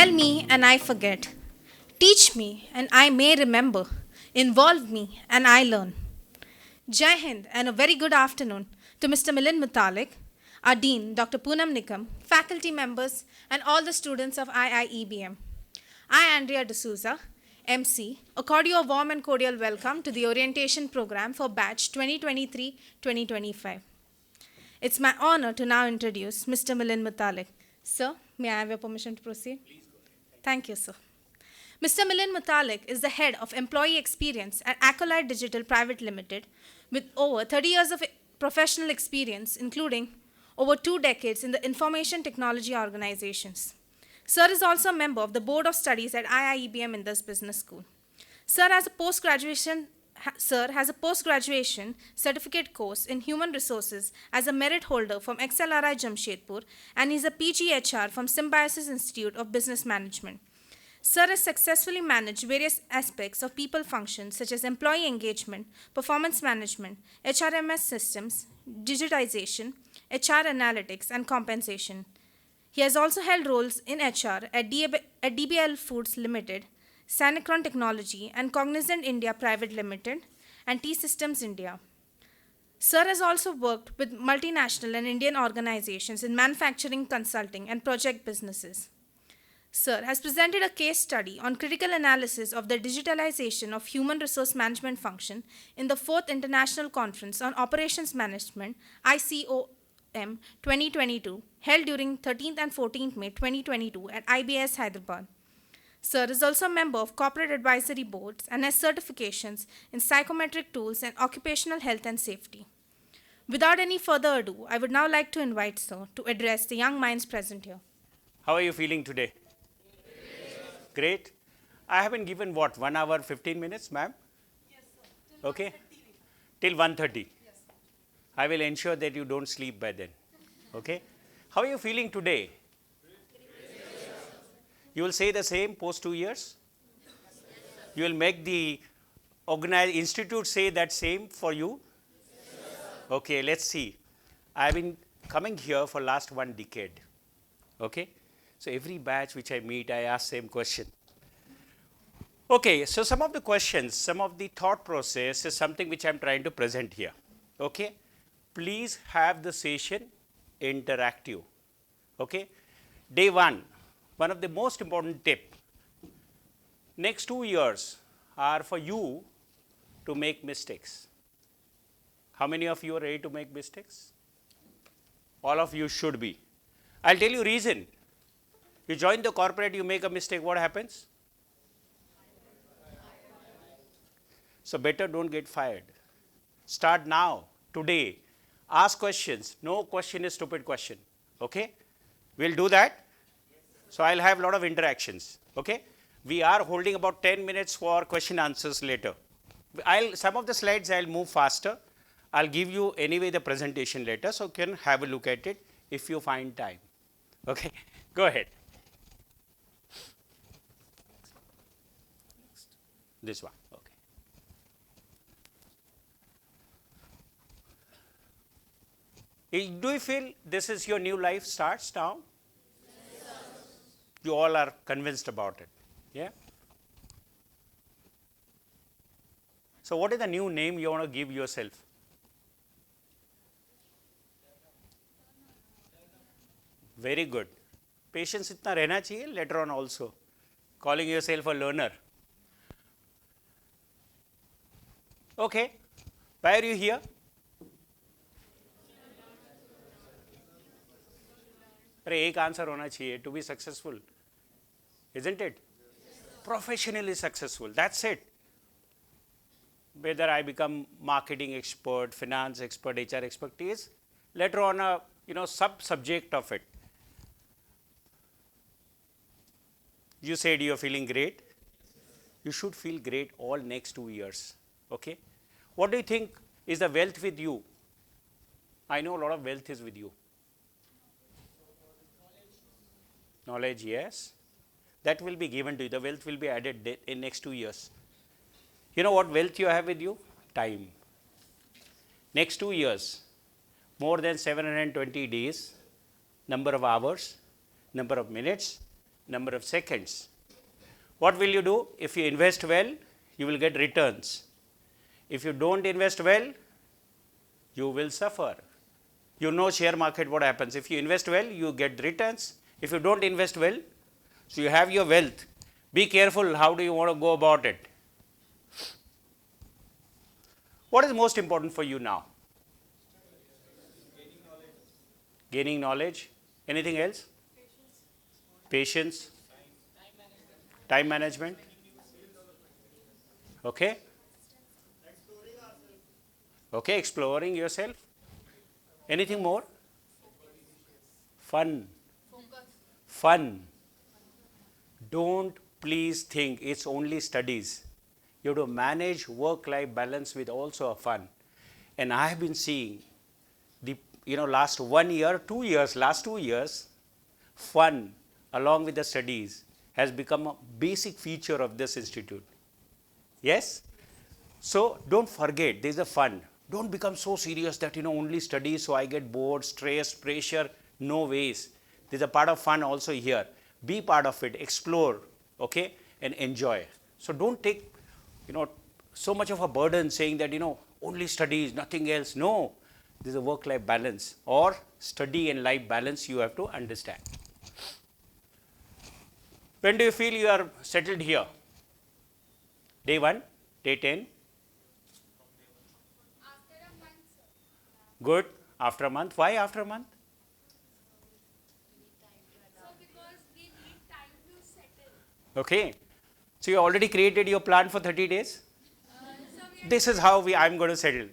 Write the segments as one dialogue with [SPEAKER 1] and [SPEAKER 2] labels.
[SPEAKER 1] Tell me and I forget. Teach me and I may remember. Involve me and I learn. Jai Hind and a very good afternoon to Mr. Milind Mutalik, our Dean, Dr. Poonam Nikam, faculty members, and all the students of IIEBM. I, Andrea D'Souza, MC, accord you a warm and cordial welcome to the orientation program for batch 2023-2025. It's my honor to now introduce Mr. Milind Mutalik. Sir, may I have your permission to proceed? Please go ahead. Thank you, sir. Mr. Milind Mutalik is the head of employee experience at Accolite Digital Pvt Ltd. with over 30 years of professional experience, including over 2 decades in the information technology organizations. Sir is also a member of the Board of Studies at IIEBM Indus Business School. Sir has a post-graduation certificate course in human resources as a merit holder from XLRI Jamshedpur, and is a PGHR from Symbiosis Institute of Business Management. Sir has successfully managed various aspects of people functions such as employee engagement, performance management, HRMS systems, digitization, HR analytics, and compensation. He has also held roles in HR at DBL Foods Limited, Sanacron Technology, and Cognizant India Private Limited, and T-Systems India. Sir has also worked with multinational and Indian organizations in manufacturing, consulting, and project businesses. Sir has presented a case study on critical analysis of the digitalization of human resource management function in the 4th International Conference on Operations Management, ICOM 2022, held during 13th and 14th May 2022 at IBS Hyderabad. Sir is also a member of corporate advisory boards and has certifications in psychometric tools and occupational health and safety. Without any further ado, I would now like to invite Sir to address the young minds present here.
[SPEAKER 2] How are you feeling today? Great. I have been given what, 1 hour 15 minutes, ma'am?
[SPEAKER 1] Yes, sir. Till
[SPEAKER 2] okay. Till 1:30.
[SPEAKER 1] Yes, sir.
[SPEAKER 2] I will ensure that you don't sleep by then. Okay. How are you feeling today? You will say the same post 2 years? You will make the organized institute say that same for you? Okay, let's see. I have been coming here for last 1 decade. Okay. So every batch which I meet, I ask same question. Okay, so some of the questions, some of the thought process is something which I'm trying to present here. Okay. Please have the session interactive. Okay. Day 1. One of the most important tip, next 2 years are for you to make mistakes. How many of you are ready to make mistakes? All of you should be. I'll tell you reason. You join the corporate, you make a mistake, what happens? So better don't get fired. Start now, today. Ask questions. No question is stupid question. Okay? We'll do that. So I'll have a lot of interactions. Okay? We are holding about 10 minutes for question answers later. Some of the slides I'll move faster. I'll give you anyway the presentation later, so you can have a look at it if you find time. Okay? Go ahead. This one. Okay. Do you feel this is your new life starts now? You all are convinced about it. Yeah? So what is the new name you want to give yourself? Very good. Patience itna rehna chahiye later on also. Calling yourself a learner. Okay. Why are you here? अरे एक answer होना चाहिए to be successful, isn't it? Professionally successful, that's it. Whether I become marketing expert, finance expert, HR expertise, later on a sub-subject of it. You said you're feeling great. You should feel great all next 2 years. Okay. What do you think is the wealth with you? I know a lot of wealth is with you. Knowledge, yes. That will be given to you. The wealth will be added in next 2 years. You know what wealth you have with you? Time. Next 2 years, more than 720 days, number of hours, number of minutes, number of seconds. What will you do? If you invest well, you will get returns. If you don't invest well, you will suffer. You know share market what happens. If you invest well, you get returns. If you don't invest well, so you have your wealth. Be careful how do you want to go about it. What is most important for you now? Gaining knowledge. Anything else? Patience. Time management. Okay. Okay, exploring yourself. Anything more? Fun. Fun. Don't please think it's only studies. You have to manage work-life balance with also a fun. And I have been seeing the last 1 year, 2 years, last 2 years, fun along with the studies has become a basic feature of this institute. Yes? So don't forget, there's a fun. Don't become so serious that only studies, so I get bored, stress, pressure. No ways. There's a part of fun also here. Be part of it, explore, okay, and enjoy. So don't take, so much of a burden saying that, only studies, nothing else. No, there's a work-life balance or study and life balance you have to understand. When do you feel you are settled here? Day 1, day 10?
[SPEAKER 3] After a month, sir.
[SPEAKER 2] Good. After a month. Why after a month?
[SPEAKER 3] So because we need time to settle.
[SPEAKER 2] Okay. So you already created your plan for 30 days?
[SPEAKER 3] So
[SPEAKER 2] This is how I'm going to settle.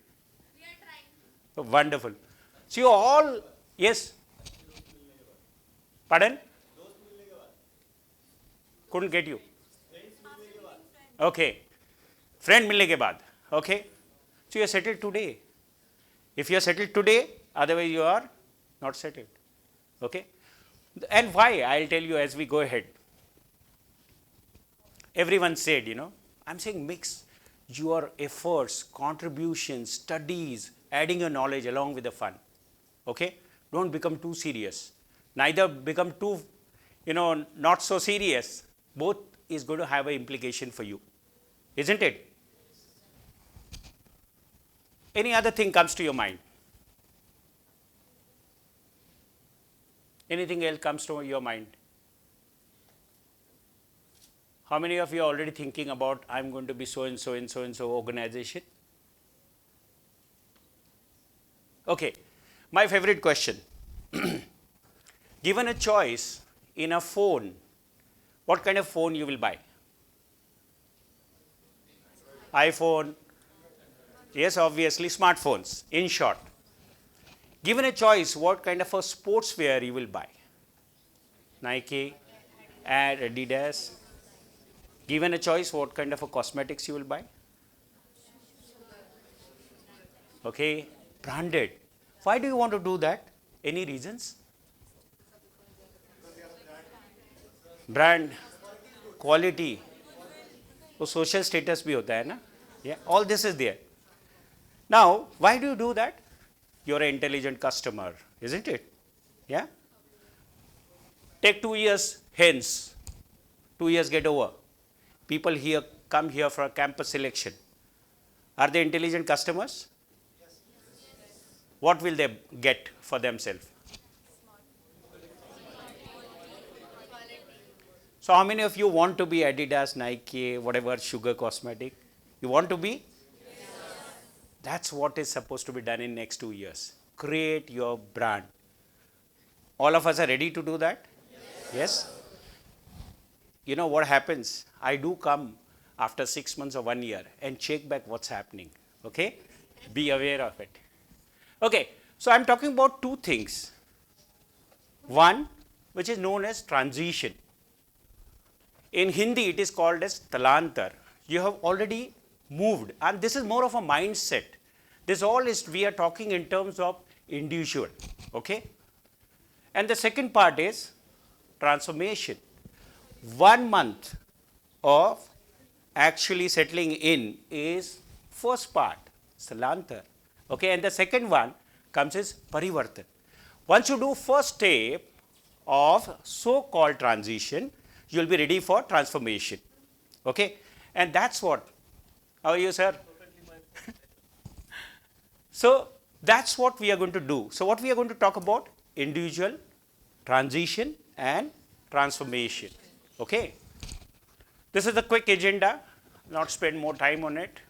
[SPEAKER 3] we are trying to.
[SPEAKER 2] Wonderful. So you all, yes? Pardon? Couldn't get you. Okay. Friend milne ke baad. Okay. So you are settled today. If you are settled today, otherwise you are not settled. Okay. And why? I'll tell you as we go ahead. Everyone said, I'm saying mix your efforts, contributions, studies, adding your knowledge along with the fun. Okay. Don't become too serious. Neither become too, not so serious. Both is going to have an implication for you. Isn't it? Any other thing comes to your mind? Anything else comes to your mind? How many of you are already thinking about, I'm going to be so and so and so and so organization? Okay. My favorite question. Given a choice in a phone, what kind of phone you will buy? iPhone. Yes, obviously smartphones, in short. Given a choice, what kind of a sportswear you will buy? Nike, Adidas. Given a choice, what kind of a cosmetics you will buy? Okay, branded. Why do you want to do that? Any reasons? Brand, quality. वो social status भी होता है ना? Yeah, all this is there. Now, why do you do that? You're an intelligent customer, isn't it? Yeah? Take 2 years hence. 2 years get over. People here come here for a campus selection. Are they intelligent customers? Yes. What will they get for themselves? So how many of you want to be Adidas, Nike, whatever, sugar cosmetic? You want to be? Yes. That's what is supposed to be done in next 2 years. Create your brand. All of us are ready to do that? Yes? You know what happens? I do come after 6 months or 1 year and check back what's happening. Okay? Be aware of it. Okay. So I'm talking about two things. One, which is known as transition. In Hindi, it is called as talantar. You have already moved, and this is more of a mindset. This all is, we are talking in terms of individual. Okay? And the second part is transformation. 1 month of actually settling in is first part, talantar. Okay? And the second one comes as parivartan. Once you do first step of so-called transition, you will be ready for transformation. Okay? And that's what. How are you, sir? So that's what we are going to do. So what we are going to talk about? Individual, transition and transformation. Okay? This is the quick agenda, not spend more time on it.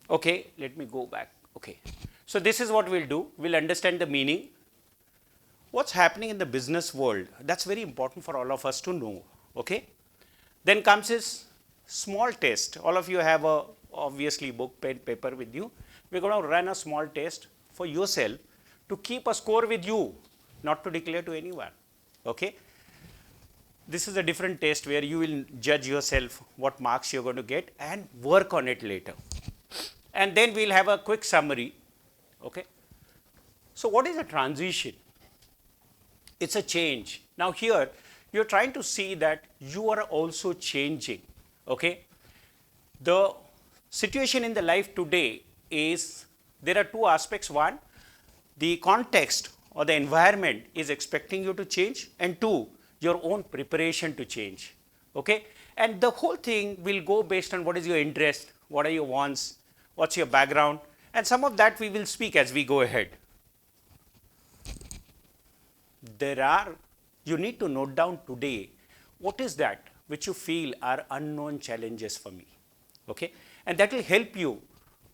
[SPEAKER 2] Okay, let me go back. Okay. So this is what we'll do. We'll understand the meaning. What's happening in the business world? That's very important for all of us to know. Okay. Then comes this small test. All of you have a obviously book, pen, paper with you. We're going to run a small test for yourself to keep a score with you, not to declare to anyone. Okay. This is a different test where you will judge yourself what marks you're going to get and work on it later. And then we'll have a quick summary. Okay. So what is a transition? It's a change. Now here you're trying to see that you are also changing. Okay. The situation in the life today is there are two aspects. One, the context or the environment is expecting you to change, and two, your own preparation to change. Okay. And the whole thing will go based on what is your interest, what are your wants, what's your background, and some of that we will speak as we go ahead. You need to note down today, what is that which you feel are unknown challenges for me. Okay. And that will help you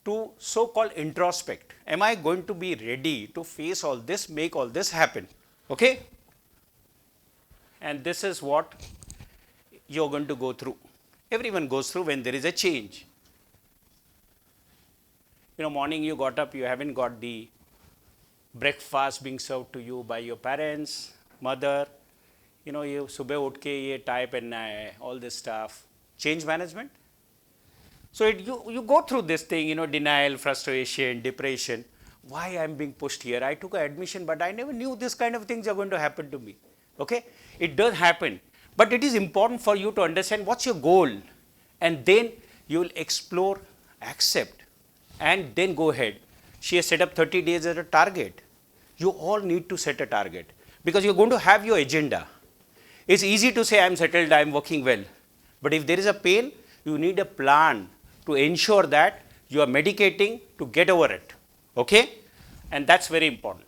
[SPEAKER 2] to so-called introspect. Am I going to be ready to face all this, make all this happen? Okay. And this is what you're going to go through. Everyone goes through when there is a change. You know, morning you got up, you haven't got the breakfast being served to you by your parents, mother. You know, you subah utke ye tie penna hai, all this stuff. Change management. So you go through this thing, you know, denial, frustration, depression. Why I'm being pushed here? I took an admission, but I never knew this kind of things are going to happen to me. Okay. It does happen, but it is important for you to understand what's your goal, and then you will explore, accept, and then go ahead. She has set up 30 days as a target. You all need to set a target because you're going to have your agenda. It's easy to say I'm settled, I'm working well, but if there is a pain, you need a plan to ensure that you are medicating to get over it. Okay? And that's very important.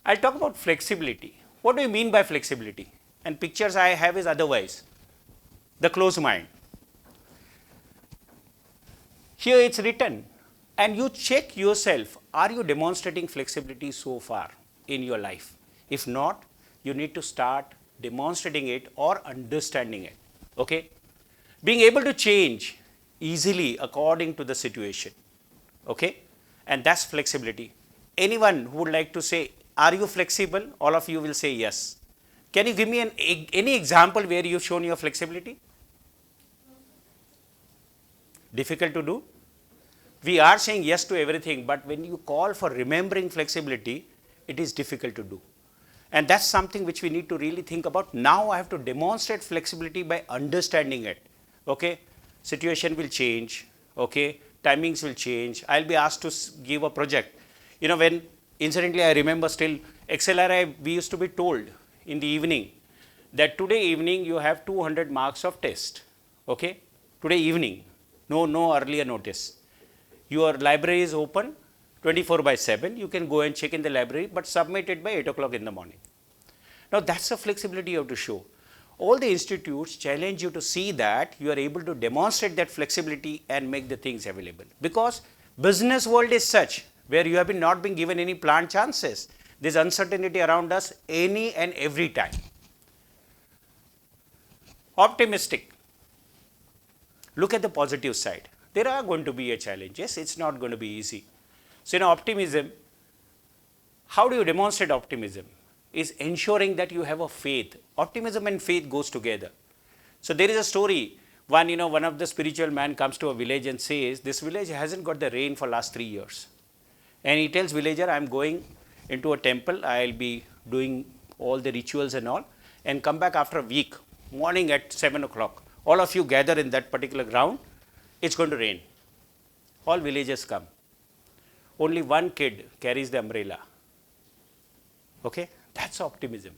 [SPEAKER 2] I'll talk about flexibility. What do you mean by flexibility? And pictures I have is otherwise. The closed mind. Here it's written, and you check yourself, are you demonstrating flexibility so far in your life? If not, you need to start demonstrating it or understanding it. Okay? Being able to change easily according to the situation. Okay? And that's flexibility. Anyone who would like to say, are you flexible? All of you will say yes. Can you give me any example where you've shown your flexibility? Difficult to do? We are saying yes to everything, but when you call for remembering flexibility, it is difficult to do. And that's something which we need to really think about. Now I have to demonstrate flexibility by understanding it. Okay? Situation will change. Okay? Timings will change. I'll be asked to give a project. You know, when incidentally I remember still XLRI, we used to be told in the evening that today evening you have 200 marks of test. Okay? Today evening. No earlier notice. Your library is open 24/7. You can go and check in the library, but submit it by 8 o'clock in the morning. Now that's the flexibility you have to show. All the institutes challenge you to see that you are able to demonstrate that flexibility and make the things available. Because business world is such where you have not been given any planned chances. There's uncertainty around us any and every time. Optimistic. Look at the positive side. There are going to be a challenge. Yes, it's not going to be easy. So, in optimism, how do you demonstrate optimism? Is ensuring that you have a faith. Optimism and faith goes together. So, there is a story. One of the spiritual man comes to a village and says, this village hasn't got the rain for last 3 years. And he tells villager, I'm going into a temple. I'll be doing all the rituals and all, and come back after a week, morning at 7 o'clock. All of you gather in that particular ground. It's going to rain. All villagers come. Only one kid carries the umbrella. Okay? That's optimism.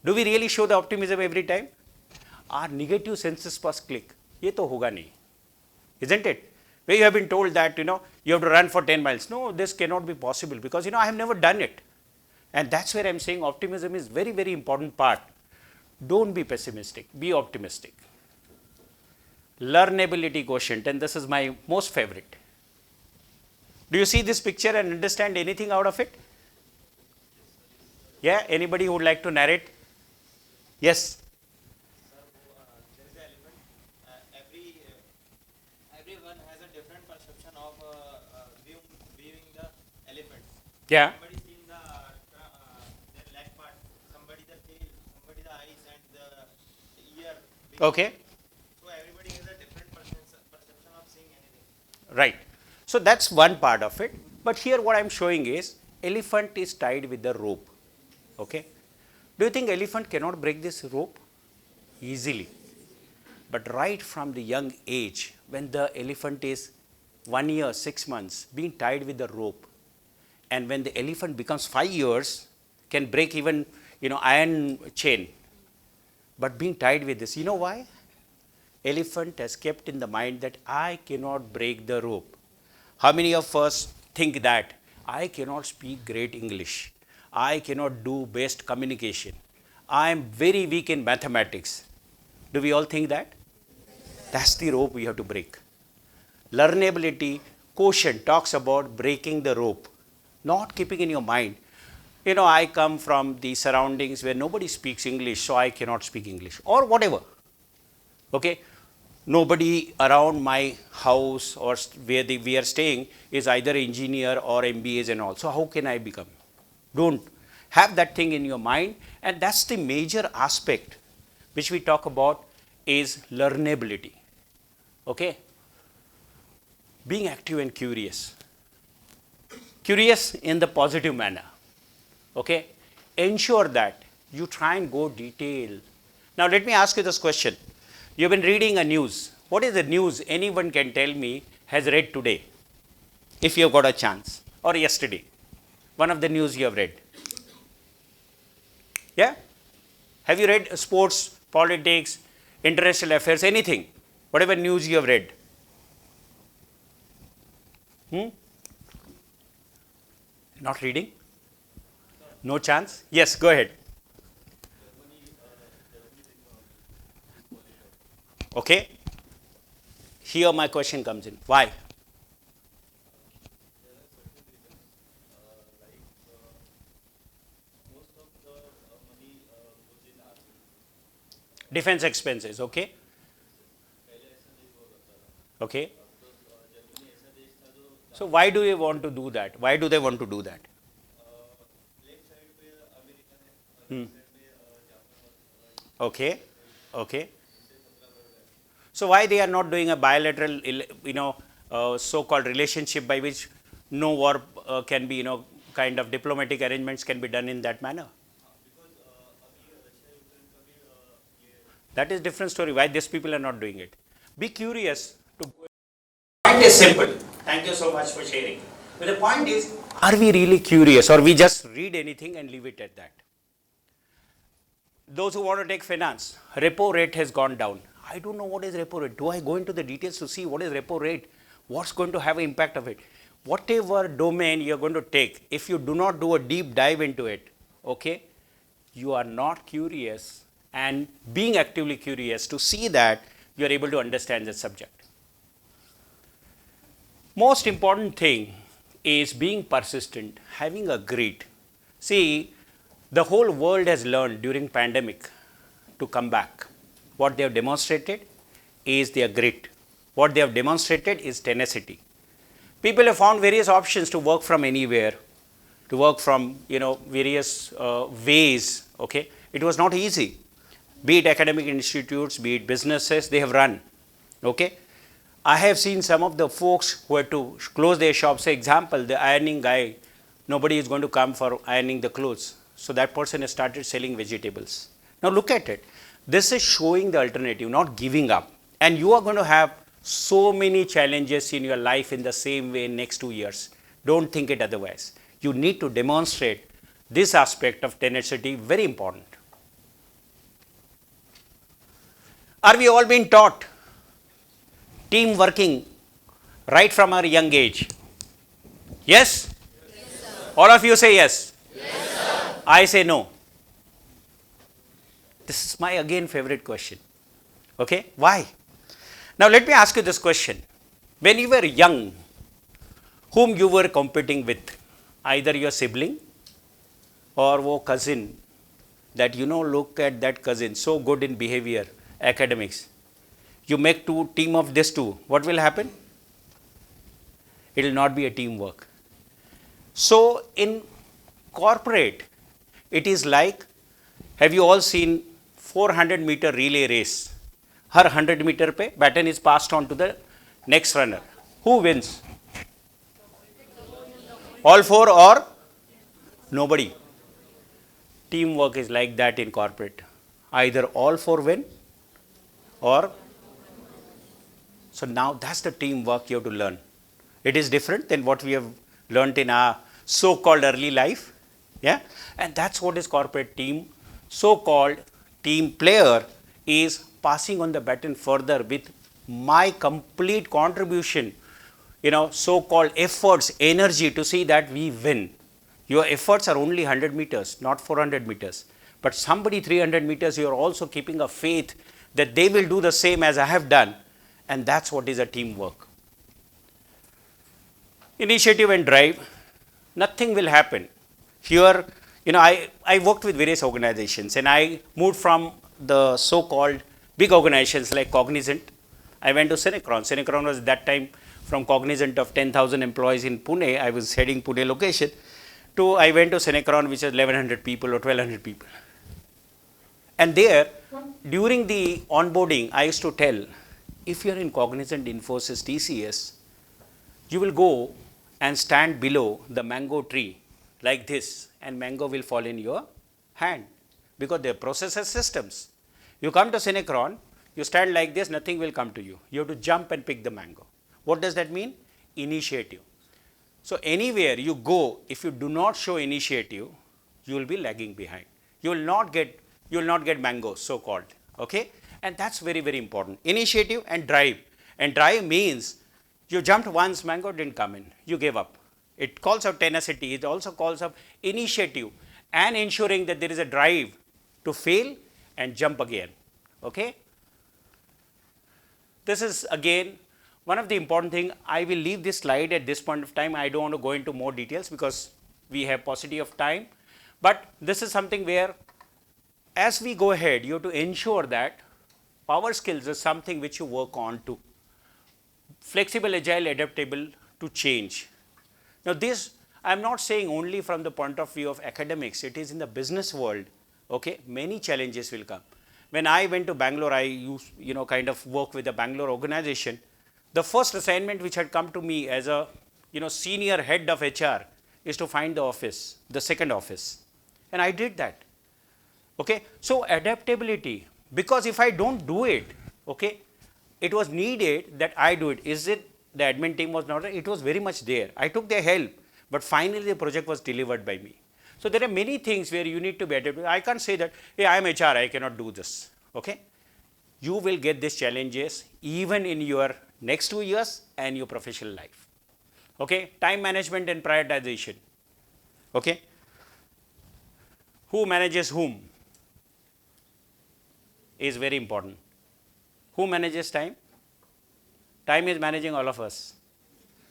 [SPEAKER 2] Do we really show the optimism every time? Our negative senses first click. ये तो होगा नहीं. Isn't it? Where you have been told that, you have to run for 10 miles. No, this cannot be possible because, I have never done it. And that's where I'm saying optimism is very, very important part. Don't be pessimistic, be optimistic. Learnability quotient, and this is my most favorite. Do you see this picture and understand anything out of it? Yeah, anybody who would like to narrate? Yes.
[SPEAKER 4] There is an element. Everyone has a different perception of viewing the elephants.
[SPEAKER 2] Yeah.
[SPEAKER 4] Somebody seeing their leg part, somebody the tail, somebody the eyes and the ear.
[SPEAKER 2] Okay.
[SPEAKER 4] So everybody has a different perception of seeing anything.
[SPEAKER 2] Right. So that's one part of it. But here what I'm showing is elephant is tied with the rope. Okay. Do you think elephant cannot break this rope? Easily. But right from the young age, when the elephant is 1 year, 6 months, being tied with the rope, and when the elephant becomes 5 years, can break even, iron chain. But being tied with this, you know why? Elephant has kept in the mind that I cannot break the rope. How many of us think that I cannot speak great English? I cannot do best communication. I am very weak in mathematics. Do we all think that? That's the rope we have to break. Learnability quotient talks about breaking the rope, not keeping in your mind, I come from the surroundings where nobody speaks English, so I cannot speak English, or whatever. Okay? Nobody around my house or where we are staying is either engineer or MBAs and all. So how can I become? Don't have that thing in your mind, and that's the major aspect which we talk about is learnability. Okay? Being active and curious. Curious in the positive manner. Okay? Ensure that you try and go detail. Now let me ask you this question. You've been reading a news. What is the news anyone can tell me has read today? If you've got a chance. Or yesterday. One of the news you have read. Yeah? Have you read sports, politics, international affairs, anything? Whatever news you have read. Not reading? No chance? Yes, go ahead. Okay. Here my question comes in. Why? Defense expenses, okay? Okay. So why do you want to do that? Why do they want to do that? Okay. Okay. So why they are not doing a bilateral, so-called relationship by which no war can be, kind of diplomatic arrangements can be done in that manner? That is different story. Why these people are not doing it? Be curious. Point is simple. Thank you so much for sharing. But the point is, are we really curious or we just read anything and leave it at that? Those who want to take finance, repo rate has gone down. I don't know what is repo rate. Do I go into the details to see what is repo rate? What's going to have an impact of it? Whatever domain you're going to take, if you do not do a deep dive into it, okay, you are not curious, and being actively curious to see that you are able to understand the subject. Most important thing is being persistent, having a grit. See, the whole world has learned during pandemic to come back. What they have demonstrated is their grit. What they have demonstrated is tenacity. People have found various options to work from anywhere, to work from various ways. Okay, it was not easy. Be it academic institutes, be it businesses, they have run. Okay, I have seen some of the folks who had to close their shops. Say, example, the ironing guy, nobody is going to come for ironing the clothes. So that person has started selling vegetables. Now look at it. This is showing the alternative, not giving up. And you are going to have so many challenges in your life in the same way in next 2 years. Don't think it otherwise. You need to demonstrate this aspect of tenacity very important. Are we all being taught team working right from our young age? Yes? All of you say yes. I say no. This is my again favorite question. Okay, why? Now let me ask you this question. When you were young, whom you were competing with? Either your sibling or wo cousin that look at that cousin, so good in behavior, academics. You make team of this two. What will happen? It will not be a teamwork. So in corporate, it is like, have you all seen 400-meter relay race? Her 100-meter pe baton is passed on to the next runner. Who wins? All four or nobody? Teamwork is like that in corporate. Either all four win or. So now that's the teamwork you have to learn. It is different than what we have learnt in our so-called early life. Yeah, and that's what is corporate team. So-called team player is passing on the baton further with my complete contribution, so-called efforts, energy to see that we win. Your efforts are only 100 meters, not 400 meters. But somebody 300 meters, you are also keeping a faith that they will do the same as I have done. And that's what is a teamwork. Initiative and drive, nothing will happen. Here, I worked with various organizations and I moved from the so-called big organizations like Cognizant. I went to Cinecron. Cinecron was at that time from Cognizant of 10,000 employees in Pune. I was heading Pune location. I went to Cinecron, which is 1,100 people or 1,200 people. And there, during the onboarding, I used to tell, if you are in Cognizant, Infosys, TCS, you will go and stand below the mango tree like this, and mango will fall in your hand because they are processes systems. You come to Cinecron, you stand like this, nothing will come to you. You have to jump and pick the mango. What does that mean? Initiative. So anywhere you go, if you do not show initiative, you will be lagging behind. You will not get mangoes, so called. Okay, and that's very, very important. Initiative and drive. And drive means you jumped once, mango didn't come in, you gave up. It calls out tenacity. It also calls out initiative and ensuring that there is a drive to fail and jump again. Okay. This is again one of the important things. I will leave this slide at this point of time. I don't want to go into more details because we have paucity of time. But this is something where as we go ahead, you have to ensure that power skills is something which you work on to. Flexible, agile, adaptable to change. Now this, I am not saying only from the point of view of academics, it is in the business world, okay, many challenges will come. When I went to Bangalore, I used, kind of work with the Bangalore organization. The first assignment which had come to me as a, senior head of HR is to find the office, the second office. And I did that, okay. So adaptability, because if I don't do it, okay, it was needed that I do it. Is it the admin team was not, it was very much there. I took their help, but finally the project was delivered by me. So there are many things where you need to be adaptable. I can't say that, hey, I am HR, I cannot do this, okay. You will get these challenges even in your next 2 years and your professional life, okay. Time management and prioritization, okay. Who manages whom is very important. Who manages time? Time is managing all of us.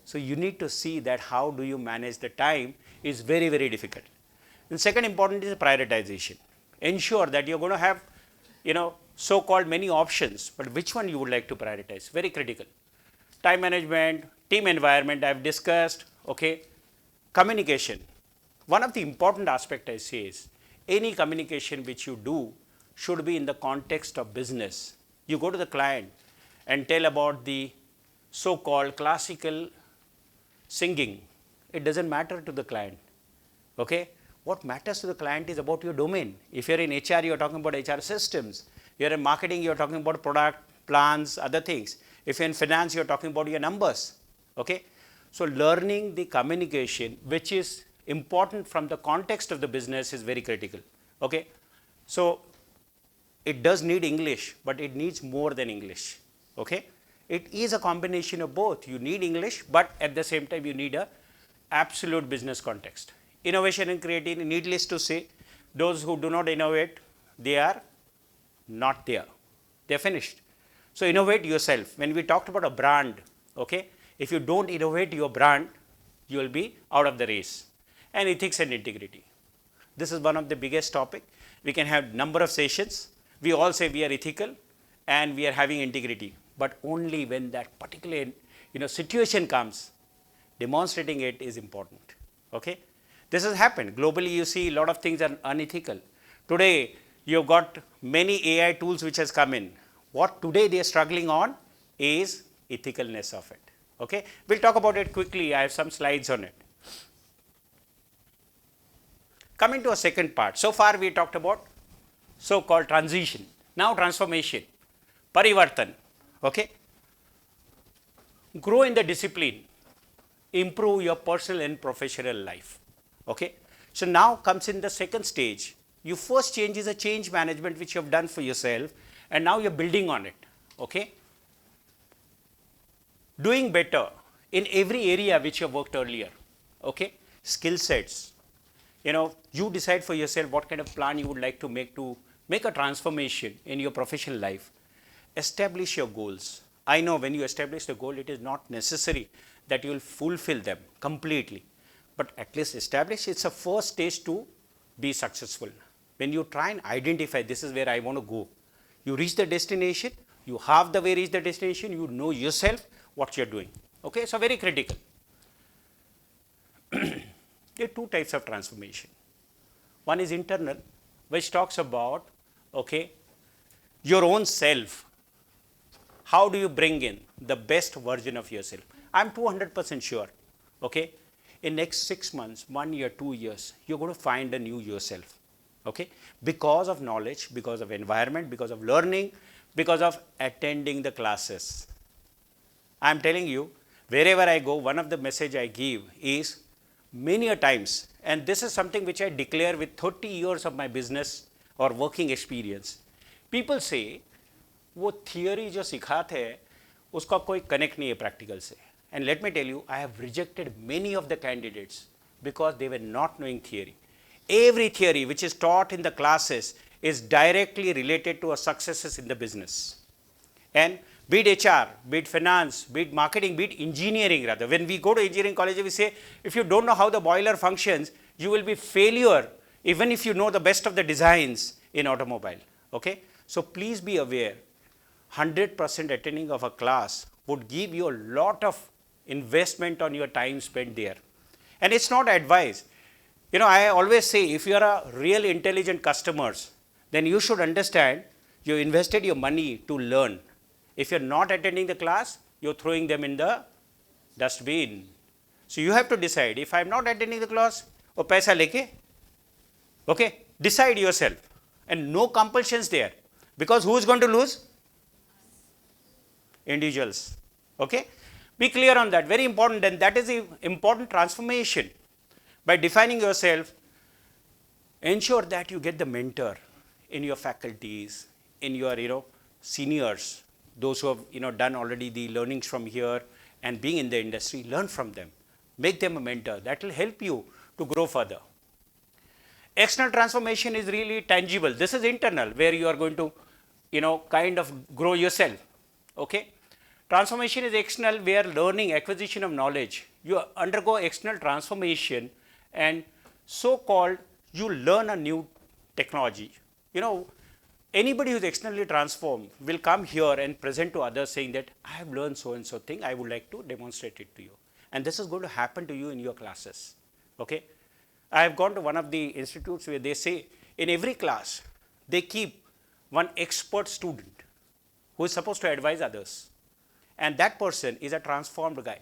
[SPEAKER 2] So you need to see that how do you manage the time is very, very difficult. The second important is prioritization. Ensure that you're going to have, so-called many options, but which one you would like to prioritize? Very critical. Time management, team environment, I've discussed, okay. Communication. One of the important aspects I say is, any communication which you do should be in the context of business. You go to the client and tell about the so-called classical singing. It doesn't matter to the client, okay. What matters to the client is about your domain. If you're in HR, you're talking about HR systems. You're in marketing, you're talking about product, plans, other things. If you're in finance, you're talking about your numbers, okay. So learning the communication, which is important from the context of the business is very critical. Okay. So it does need English, but it needs more than English. Okay. It is a combination of both. You need English, but at the same time you need a absolute business context. Innovation and creativity, needless to say, those who do not innovate, they are not there. They are finished. So innovate yourself. When we talked about a brand, okay, if you don't innovate your brand, you will be out of the race. And ethics and integrity. This is one of the biggest topic. We can have number of sessions. We all say we are ethical and we are having integrity, but only when that particular situation comes, demonstrating it is important. Okay. This has happened. Globally, you see a lot of things are unethical. Today, you've got many AI tools which has come in. What today they are struggling on is ethicalness of it. Okay. We'll talk about it quickly. I have some slides on it. Coming to a second part. So far, we talked about so-called transition. Now, transformation, parivartan. Okay. Grow in the discipline, improve your personal and professional life. Okay. So now comes in the second stage. Your first change is a change management which you have done for yourself, and now you're building on it. Okay. Doing better in every area which you have worked earlier. Okay. Skill sets. You decide for yourself what kind of plan you would like to make a transformation in your professional life. Establish your goals. I know when you establish the goal, it is not necessary that you will fulfill them completely, but at least establish. It's a first stage to be successful. When you try and identify, this is where I want to go. You reach the destination, you have the way reach the destination, you know yourself what you're doing. Okay, so very critical. There are two types of transformation. One is internal, which talks about, okay, your own self. How do you bring in the best version of yourself? I'm 200% sure, okay, in next 6 months, 1 year, 2 years, you're going to find a new yourself, okay, because of knowledge, because of environment, because of learning, because of attending the classes. I'm telling you, wherever I go, one of the message I give is many a times, and this is something which I declare with 30 years of my business or working experience. People say, वो theory जो सिखाते हैं, उसका कोई connect नहीं है practical से. And let me tell you, I have rejected many of the candidates because they were not knowing theory. Every theory which is taught in the classes is directly related to our successes in the business. And be it HR, be it finance, be it marketing, be it engineering rather. When we go to engineering college, we say, if you don't know how the boiler functions, you will be failure even if you know the best of the designs in automobile. Okay? So please be aware, 100% attending of a class would give you a lot of investment on your time spent there. And it's not advice. I always say, if you are a real intelligent customers, then you should understand you invested your money to learn. If you're not attending the class, you're throwing them in the dustbin. So you have to decide, if I'm not attending the class, or paisa leke, okay, decide yourself. And no compulsions there. Because who is going to lose? Individuals. Okay? Be clear on that. Very important. And that is the important transformation. By defining yourself, ensure that you get the mentor in your faculties, in your seniors, those who have done already the learnings from here and being in the industry, learn from them. Make them a mentor. That will help you to grow further. External transformation is really tangible. This is internal, where you are going to kind of grow yourself. Okay? Transformation is external, where learning, acquisition of knowledge. You undergo external transformation and so-called you learn a new technology. Anybody who is externally transformed will come here and present to others saying that I have learned so and so thing, I would like to demonstrate it to you. And this is going to happen to you in your classes. Okay? I have gone to one of the institutes where they say in every class, they keep one expert student who is supposed to advise others. And that person is a transformed guy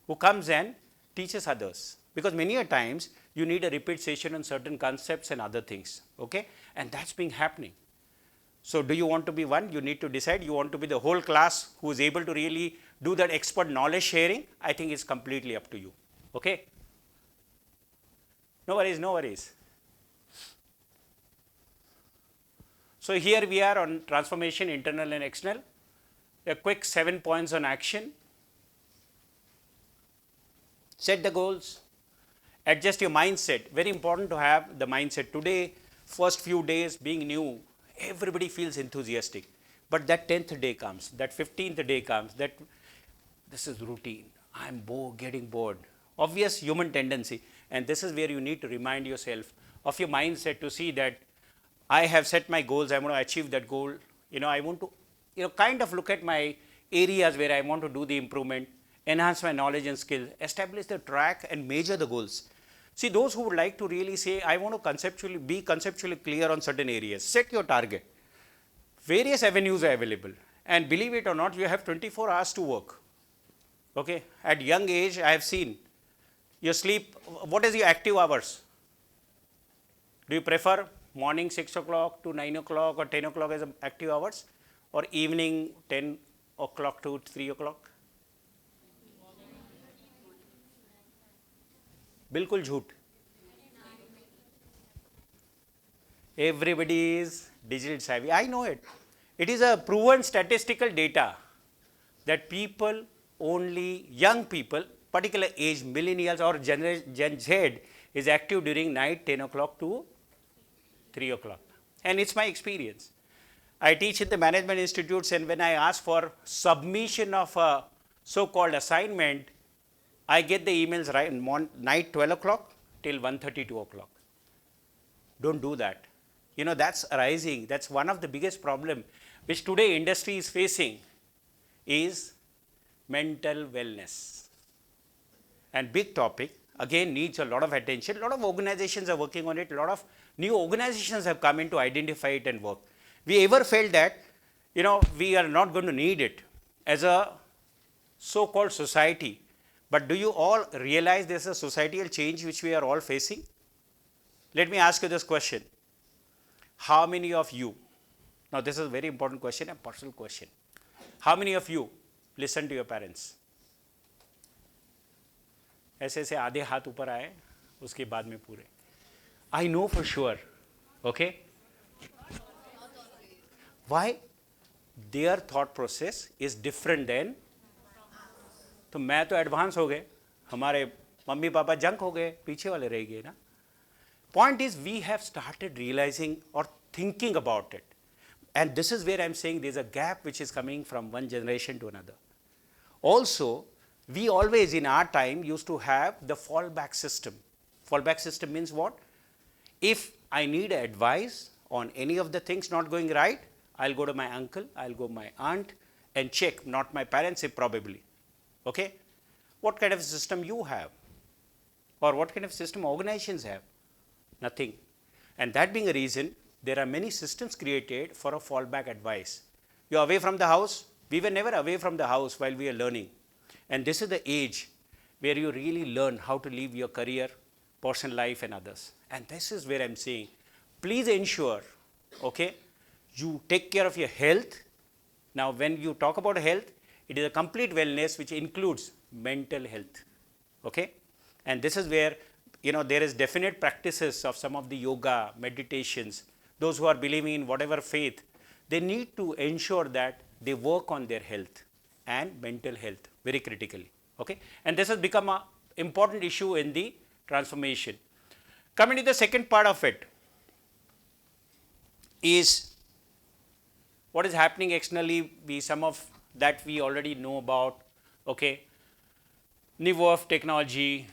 [SPEAKER 2] who comes and teaches others. Because many a times you need a repeat session on certain concepts and other things. Okay? And that's been happening. So do you want to be one? You need to decide. You want to be the whole class who is able to really do that expert knowledge sharing? I think it's completely up to you. Okay? No worries, no worries. So here we are on transformation, internal and external. A quick 7 points on action. Set the goals. Adjust your mindset. Very important to have the mindset. Today, first few days being new, everybody feels enthusiastic. But that 10th day comes, that 15th day comes, that this is routine. I'm getting bored. Obvious human tendency. And this is where you need to remind yourself of your mindset to see that I have set my goals. I want to achieve that goal. I want to, kind of look at my areas where I want to do the improvement, enhance my knowledge and skills, establish the track and measure the goals. See, those who would like to really say, I want to be conceptually clear on certain areas, set your target. Various avenues are available. And believe it or not, you have 24 hours to work. Okay. At young age, I have seen your sleep. What is your active hours? Do you prefer morning 6 o'clock to 9 o'clock or 10 o'clock as active hours, or evening 10 o'clock to 3 o'clock? बिल्कुल झूठ. Everybody is digital savvy. I know it. It is a proven statistical data that people, only young people, particular age, millennials or Gen Z, is active during night 10 o'clock to 3 o'clock. And it's my experience. I teach in the management institutes, and when I ask for submission of a so-called assignment, I get the emails right night 12 o'clock till 1:30, 2 o'clock. Don't do that. That's arising. That's one of the biggest problem which today industry is facing is mental wellness. And big topic, again needs a lot of attention. A lot of organizations are working on it. A lot of new organizations have come in to identify it and work. We ever felt that, we are not going to need it as a so-called society. But do you all realize there's a societal change which we are all facing? Let me ask you this question. How many of you, now this is a very important question, a personal question. How many of you listen to your parents? ऐसे आधे हाथ ऊपर आए, उसके बाद में पूरे. I know for sure, okay? Why? Their thought process is different than. तो मैं तो एडवांस हो गए, हमारे मम्मी पापा जंक हो गए, पीछे वाले रह गए ना. Point is, we have started realizing or thinking about it. And this is where I'm saying there's a gap which is coming from one generation to another. Also, we always in our time used to have the fallback system. Fallback system means what? If I need advice on any of the things not going right, I'll go to my uncle, I'll go to my aunt and check, not my parents probably. Okay? What kind of system you have? Or what kind of system organizations have? Nothing. And that being a reason, there are many systems created for a fallback advice. You're away from the house. We were never away from the house while we are learning. And this is the age where you really learn how to live your career, personal life and others. And this is where I'm saying, please ensure, okay, you take care of your health. Now, when you talk about health, it is a complete wellness which includes mental health. Okay? And this is where, there is definite practices of some of the yoga, meditations. Those who are believing in whatever faith, they need to ensure that they work on their health and mental health very critically. Okay? And this has become an important issue in the transformation. Coming to the second part of it is what is happening externally. Some of that we already know about. Okay? New of technology,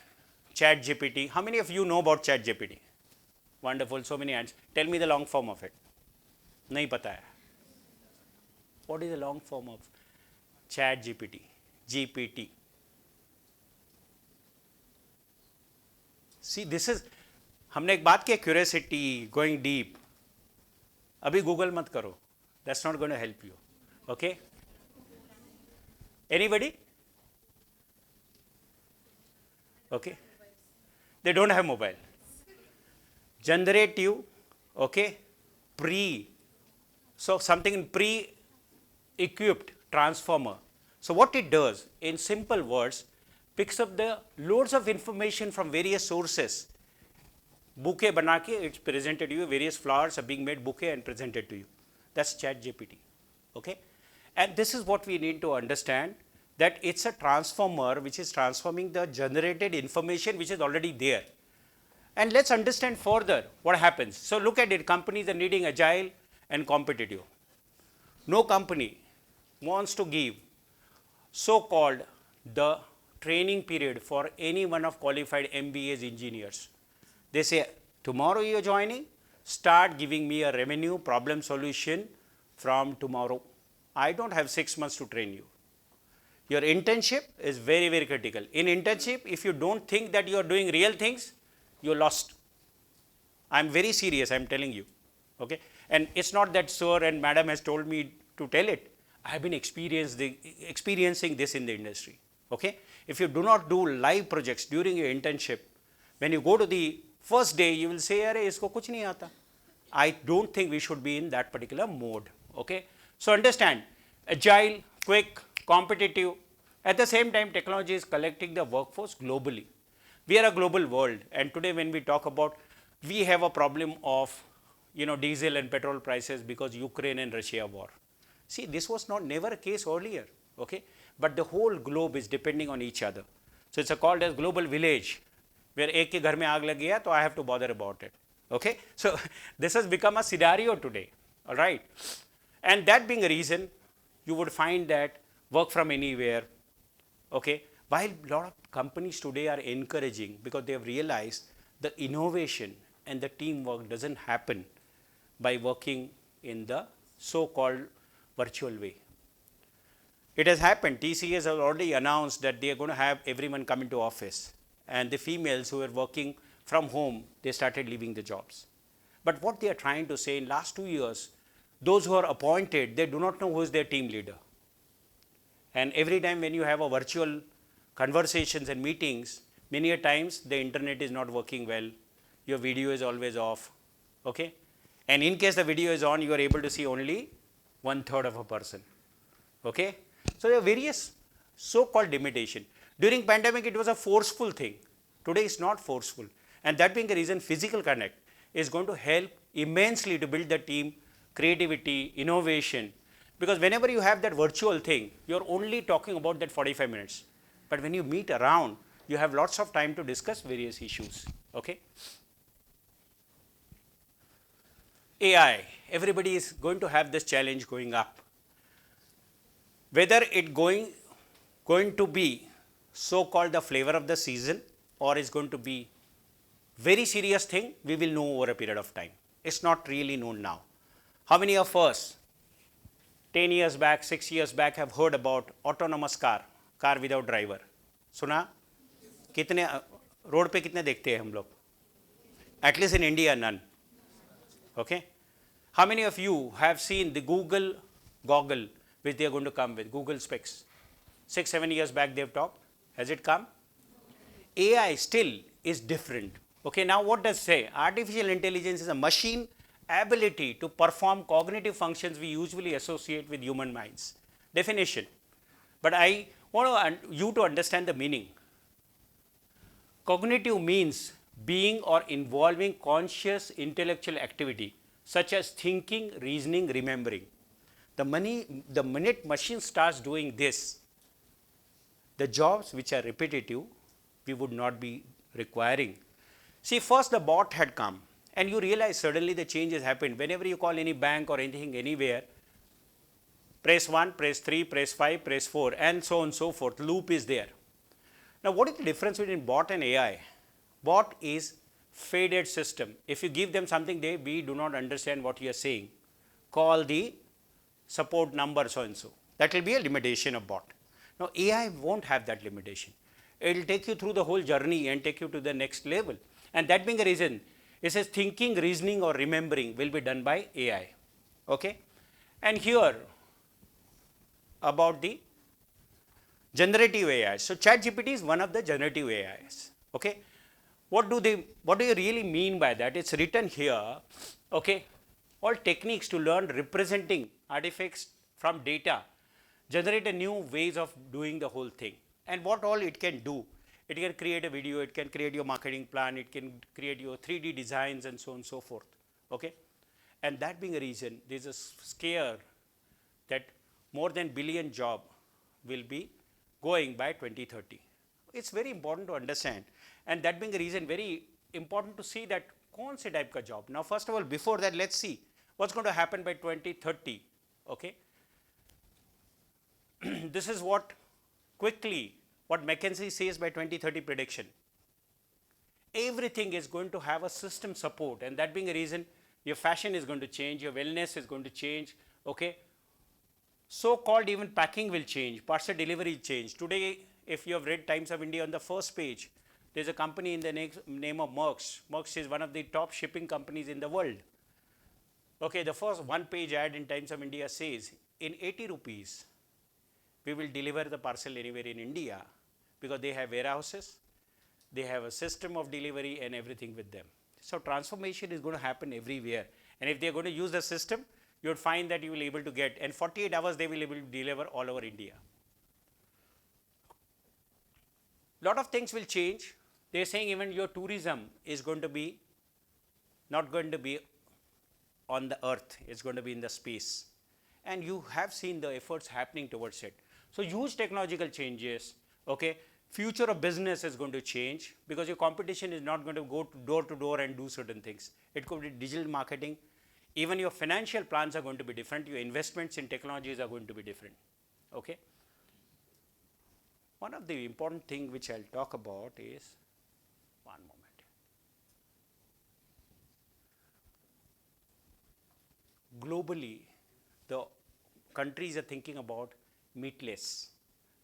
[SPEAKER 2] Chat GPT. How many of you know about Chat GPT? Wonderful, so many hands. Tell me the long form of it. Nahi pata hai. What is the long form of Chat GPT? GPT. See, this is, हमने एक बात किया, curiosity, going deep. अभी Google मत करो. That's not going to help you. Okay? Anybody? Okay? They don't have mobile. Generative, okay, so something in pre-equipped transformer. So what it does, in simple words, picks up the loads of information from various sources, bouquet bana ke it's presented to you, various flowers are being made bouquet and presented to you. That's ChatGPT. Okay? And this is what we need to understand, that it's a transformer which is transforming the generated information which is already there. And let's understand further what happens. So look at it, companies are needing agile and competitive. No company wants to give so-called the training period for any one of qualified MBAs engineers. They say, tomorrow you are joining, start giving me a revenue problem solution from tomorrow. I don't have 6 months to train you. Your internship is very, very critical. In internship, if you don't think that you are doing real things, you're lost. I'm very serious, I'm telling you. Okay? And it's not that sir and madam has told me to tell it. I've been experiencing this in the industry. Okay? If you do not do live projects during your internship, when you go to the first day, you will say, "Arey, isko kuch nahi aata." I don't think we should be in that particular mode. Okay? So understand, agile, quick, competitive. At the same time, technology is collecting the workforce globally. We are a global world, and today when we talk about, we have a problem of, diesel and petrol prices because Ukraine and Russia war. See, this was never a case earlier, okay? But the whole globe is depending on each other. So it's called as global village, where ek ke ghar mein aag lag gaya, to I have to bother about it, okay? So this has become a scenario today, all right? And that being a reason, you would find that work from anywhere, okay? While a lot of companies today are encouraging, because they have realized the innovation and the teamwork doesn't happen by working in the so-called virtual way. It has happened. TCS has already announced that they are going to have everyone come into office, and the females who were working from home, they started leaving the jobs. But what they are trying to say, in last 2 years, those who are appointed, they do not know who is their team leader. And every time when you have a virtual conversations and meetings, many a times the internet is not working well, your video is always off, okay? And in case the video is on, you are able to see only 1/3 of a person, okay? So there are various so-called limitation. During pandemic, it was a forceful thing. Today it's not forceful. And that being the reason, physical connect is going to help immensely to build the team, creativity, innovation. Because whenever you have that virtual thing, you're only talking about that 45 minutes. But when you meet around, you have lots of time to discuss various issues, okay? AI, everybody is going to have this challenge going up. Whether it going to be so-called the flavor of the season, or is going to be very serious thing, we will know over a period of time. It's not really known now. How many of us 10 years back, 6 years back have heard about autonomous car without driver? सुना? कितने road पे कितने देखते हैं हम लोग? At least in India, none. Okay? How many of you have seen the Google goggle which they are going to come with, Google Specs? 6, 7 years back they have talked. Has it come? AI still is different. Okay, now what does it say? Artificial intelligence is a machine ability to perform cognitive functions we usually associate with human minds. Definition. But I want you to understand the meaning. Cognitive means being or involving conscious intellectual activity such as thinking, reasoning, remembering. The minute machine starts doing this, the jobs which are repetitive, we would not be requiring. See, first the bot had come, and you realize suddenly the change has happened. Whenever you call any bank or anything anywhere, press 1, press 3, press 5, press 4, and so on and so forth. Loop is there. Now, what is the difference between bot and AI? Bot is faded system. If you give them something, we do not understand what you are saying. Call the support number so and so. That will be a limitation of bot. Now, AI won't have that limitation. It will take you through the whole journey and take you to the next level. And that being the reason, it says thinking, reasoning or remembering will be done by AI. Okay? And here about the generative AI. So ChatGPT is one of the generative AIs. Okay? What do you really mean by that? It's written here, okay? All techniques to learn representing artifacts from data, generate a new ways of doing the whole thing. And what all it can do, It can create a video, it can create your marketing plan, it can create your 3D designs and so on and so forth. Okay? And that being a reason, there is a scare that more than billion job will be going by 2030. It's very important to understand, and that being a reason, very important to see that kaun se type ka job. Now, first of all, before that, let's see what's going to happen by 2030. Okay, this is what quickly what McKinsey says by 2030 prediction. Everything is going to have a system support, and that being a reason, your fashion is going to change, your wellness is going to change. Okay, so-called even packing will change, parcel delivery change. Today, if you have read Times of India on the first page, there is a company in the name of Merckx. Merckx is one of the top shipping companies in the world. Okay, the first one-page ad in Times of India says, in 80 rupees, we will deliver the parcel anywhere in India, because they have warehouses, they have a system of delivery and everything with them. So transformation is going to happen everywhere. And if they are going to use the system, you would find that you will be able to get, and 48 hours they will be able to deliver all over India. Lot of things will change. They are saying even your tourism is going to be not going to be on the earth, it's going to be in the space. And you have seen the efforts happening towards it. So huge technological changes. Okay, future of business is going to change, because your competition is not going to go to door and do certain things. It could be digital marketing. Even your financial plans are going to be different. Your investments in technologies are going to be different. Okay. One of the important thing which I'll talk about is, one moment. Globally, the countries are thinking about meatless.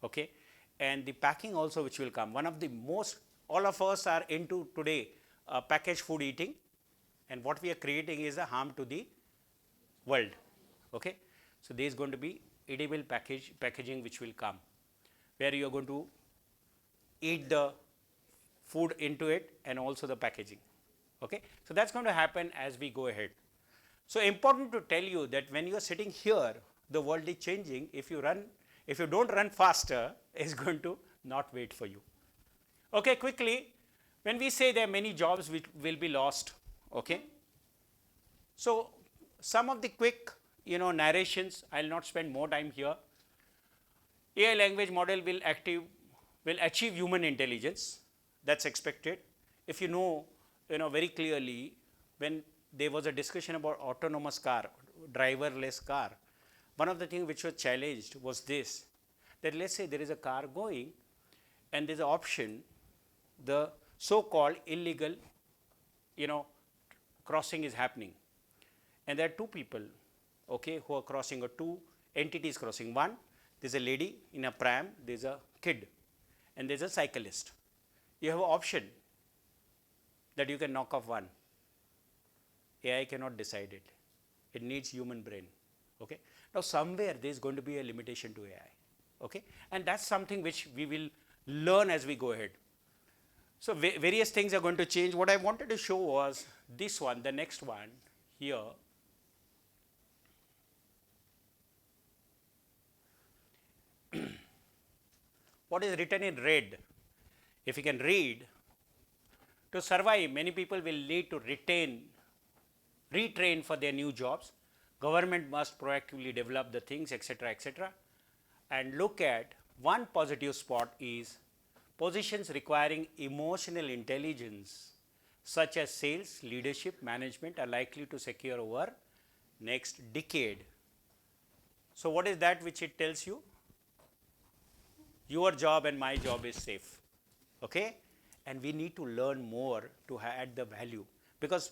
[SPEAKER 2] Okay. And the packing also which will come. One of the most, all of us are into today packaged food eating, and what we are creating is a harm to the world. Okay. So there is going to be edible packaging which will come, where you are going to eat the food into it and also the packaging. Okay. So that's going to happen as we go ahead. So important to tell you that when you are sitting here, the world is changing. If you don't run faster, it's going to not wait for you. Okay, quickly, when we say there are many jobs which will be lost, okay. So some of the quick, narrations, I'll not spend more time here. AI language model will achieve human intelligence. That's expected. If you know very clearly, when there was a discussion about autonomous car, driverless car, one of the things which was challenged was this, that let's say there is a car going and there's an option, the so-called illegal, crossing is happening. And there are two people, okay, who are crossing, or two entities crossing. One, there's a lady in a pram, there's a kid, and there's a cyclist. You have an option that you can knock off one. AI cannot decide it. It needs human brain. Okay. Now somewhere there is going to be a limitation to AI. Okay. And that's something which we will learn as we go ahead. So various things are going to change. What I wanted to show was this one, the next one here. What is written in red? If you can read, to survive, many people will need to retrain for their new jobs. Government must proactively develop the things, etc., etc. And look at one positive spot is positions requiring emotional intelligence, such as sales, leadership, management, are likely to secure over next decade. So what is that which it tells you? Your job and my job is safe. Okay? And we need to learn more to add the value, because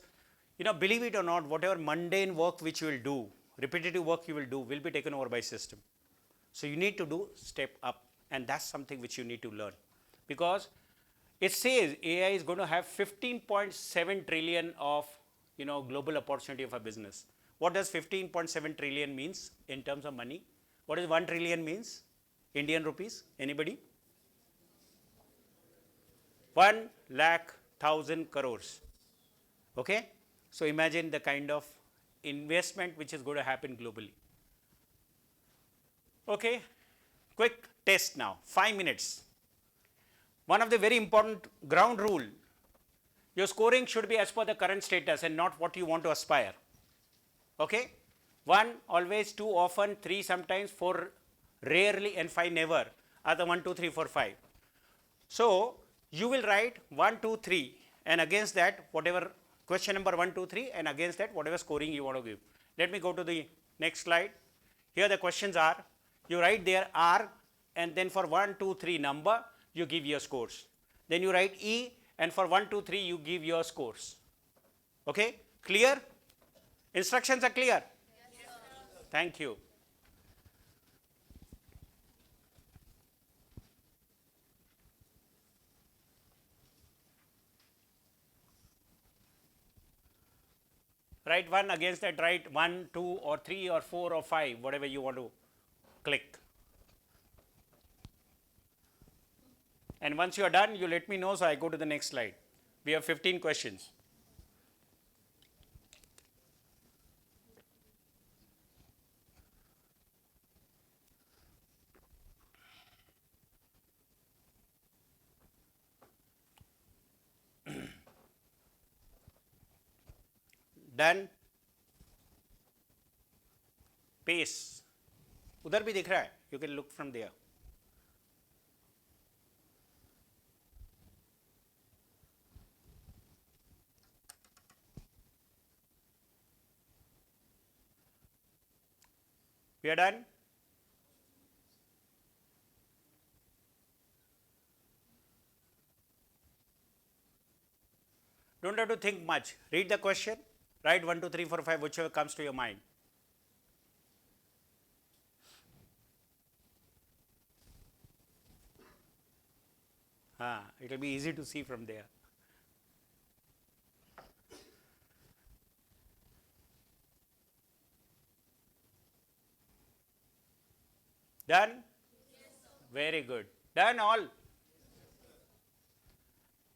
[SPEAKER 2] believe it or not, whatever mundane work which you will do, repetitive work you will do, will be taken over by system. So you need to do step up, and that's something which you need to learn, because it says AI is going to have 15.7 trillion of global opportunity of a business. What does 15.7 trillion means in terms of money? What does 1 trillion means? Indian rupees? Anybody? 1,00,000 crores. Okay? So imagine the kind of investment which is going to happen globally. Okay? Quick test now, 5 minutes. one of the very important ground rule, your scoring should be as per the current status and not what you want to aspire. Okay? 1 always, 2 often, 3 sometimes, 4 rarely, and 5 never are the 1, 2, 3, 4, 5. So you will write 1, 2, 3 and against that whatever question number 1, 2, 3 and against that whatever scoring you want to give. Let me go to the next slide. Here the questions are, you write there R and then for 1, 2, 3 number you give your scores. Then you write E and for 1, 2, 3 you give your scores. Okay? Clear? Instructions are clear? Yes, sir. Thank you. Write 1 against that, write 1, 2 or 3 or 4 or 5, whatever you want to click. And once you are done, you let me know so I go to the next slide. We have 15 questions. Done. Pace. उधर भी दिख रहा है. You can look from there. We are done. Don't have to think much. Read the question. Write 1, 2, 3, 4, 5, whichever comes to your mind. It will be easy to see from there. Done? Yes, sir. Very good. Done all?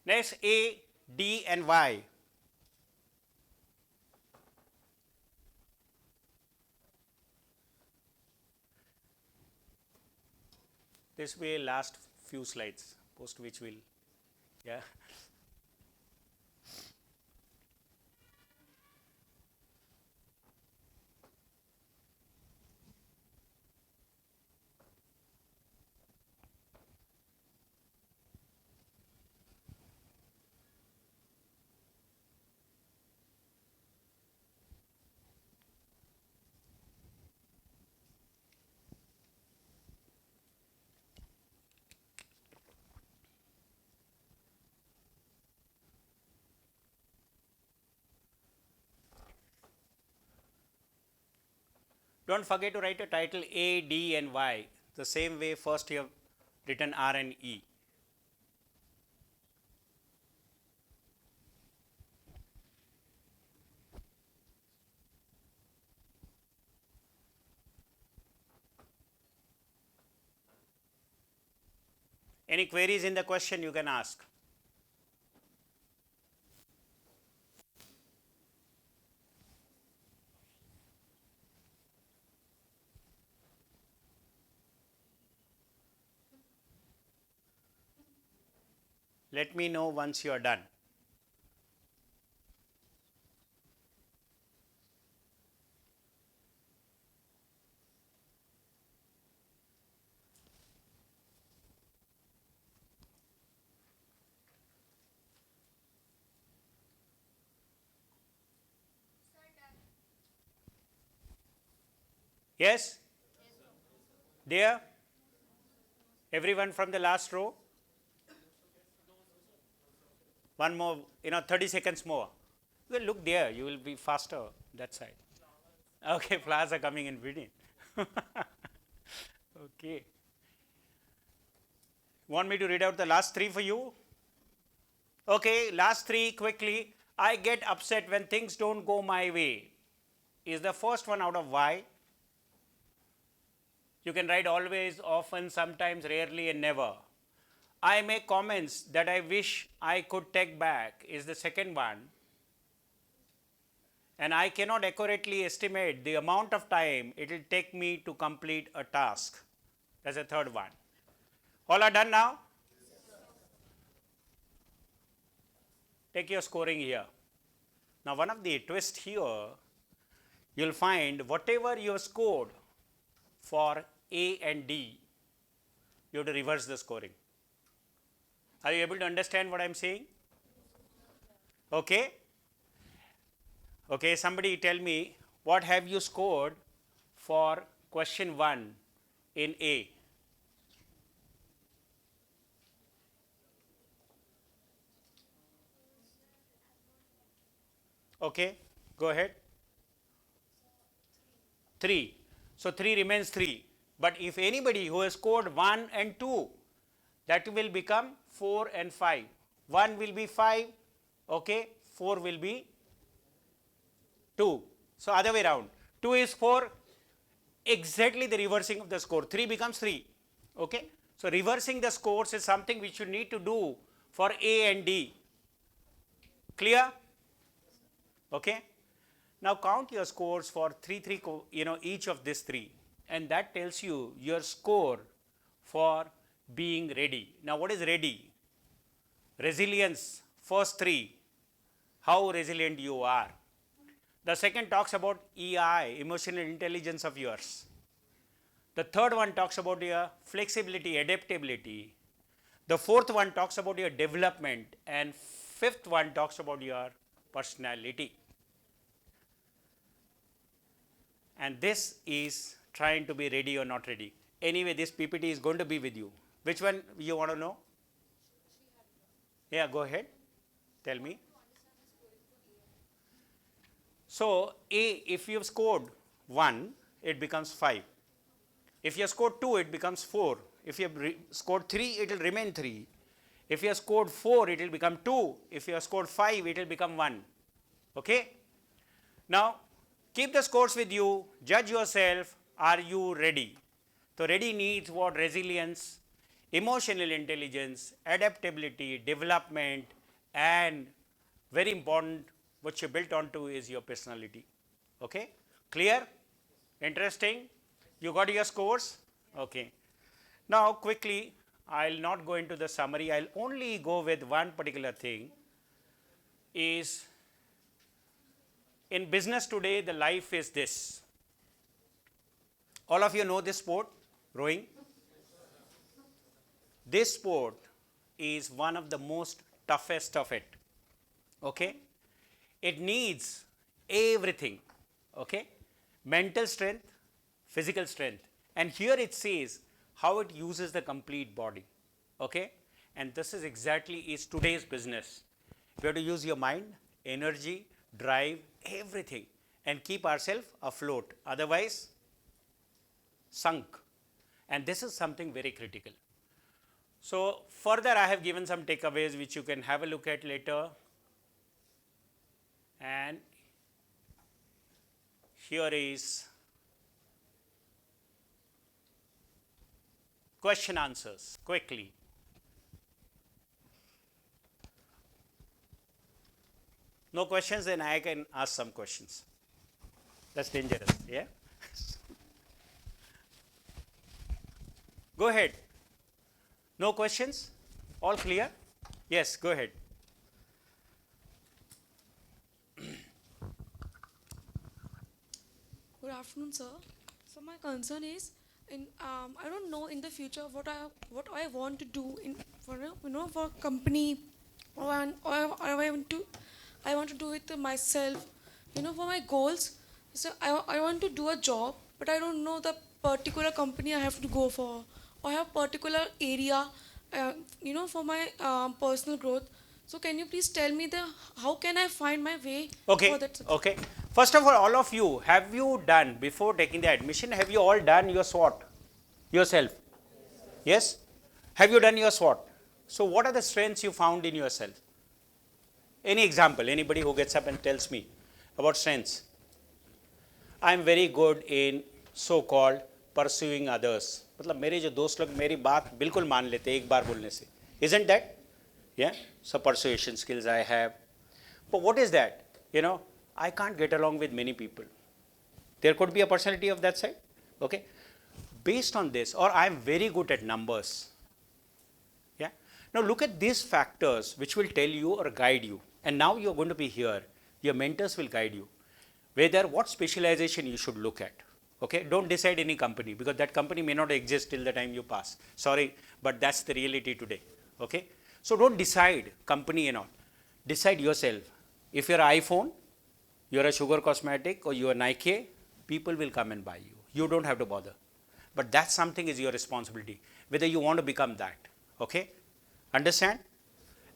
[SPEAKER 2] Next, A, D and Y. This will be last few slides, post which will, yeah. Don't forget to write a title A, D and Y. The same way first you have written R and E. Any queries in the question you can ask. Let me know once you are done. Yes? There? Everyone from the last row? One more, 30 seconds more. You will look there, you will be faster that side. Okay, flowers are coming in between. Okay. Want me to read out the last 3 for you? Okay, last 3 quickly. I get upset when things don't go my way. Is the first one out of Y. You can write always, often, sometimes, rarely and never. I make comments that I wish I could take back is the second one. And I cannot accurately estimate the amount of time it will take me to complete a task. That's the third one. All are done now? take your scoring here. Now, one of the twists here, you'll find whatever you have scored for A and D, you have to reverse the scoring. Are you able to understand what I am saying? Okay. Okay, somebody tell me, what have you scored for question 1 in A? Okay, go ahead. 3. So 3 remains 3. But if anybody who has scored 1 and 2, that will become 4 and 5. 1 will be 5, okay, 4 will be 2. So other way around. 2 is 4, exactly the reversing of the score. 3 becomes 3. Okay. So reversing the scores is something which you need to do for A and D. Clear? Okay. Now count your scores for each of these 3, and that tells you your score for being ready. Now what is ready? Resilience, first 3, how resilient you are. The second talks about EI, emotional intelligence of yours. The third one talks about your flexibility, adaptability. The fourth one talks about your development, and fifth one talks about your personality. And this is trying to be ready or not ready. Anyway, this PPT is going to be with you. Which one you want to know? Yeah, go ahead. Tell me. So, A, if you have scored 1, it becomes 5. If you have scored 2, it becomes 4. If you have scored 3, it will remain 3. If you have scored 4, it will become 2. If you have scored 5, it will become 1. Okay? Now, keep the scores with you, judge yourself, are you ready? So, ready needs what? Resilience, emotional intelligence, adaptability, development, and very important, what you built onto is your personality. Okay? Clear? Interesting? You got your scores? Okay. Now, quickly, I'll not go into the summary. I'll only go with one particular thing. Is in business today, the life is this. All of you know this sport, rowing. This sport is one of the most toughest of it. Okay? It needs everything. Okay? Mental strength, physical strength. And here it says how it uses the complete body. Okay? And this is exactly is today's business. We have to use your mind, energy, drive, everything, and keep ourselves afloat. Otherwise, sunk. And this is something very critical. So further, I have given some takeaways which you can have a look at later. And here is question answers quickly. No questions, then I can ask some questions. That's dangerous, yeah? Go ahead. No questions? All clear? Yes, go ahead.
[SPEAKER 5] Good afternoon, sir. So my concern is, I don't know in the future what I want to do for a company, or I want to do it myself, for my goals. So I want to do a job, but I don't know the particular company I have to go for, or I have particular area, for my personal growth. So can you please tell me how can I find my way for that?
[SPEAKER 2] Okay. First of all of you, have you done, before taking the admission, have you all done your SWOT yourself? Yes? Have you done your SWOT? So what are the strengths you found in yourself? Any example, anybody who gets up and tells me about strengths? I am very good in so-called pursuing others. मतलब मेरे जो दोस्त लोग मेरी बात बिल्कुल मान लेते हैं एक बार बोलने से. Isn't that? Yeah? So persuasion skills I have. But what is that? I can't get along with many people. There could be a personality of that side. Okay? Based on this, or I am very good at numbers. Yeah? Now look at these factors which will tell you or guide you. And now you're going to be here. Your mentors will guide you. Whether what specialization you should look at. Okay, don't decide any company because that company may not exist till the time you pass. Sorry, but that's the reality today. Okay, so don't decide company and all. Decide yourself. If you're an iPhone, you're a Sugar Cosmetic, or you're Nike, people will come and buy you. You don't have to bother. But that's something is your responsibility. Whether you want to become that. Okay, understand?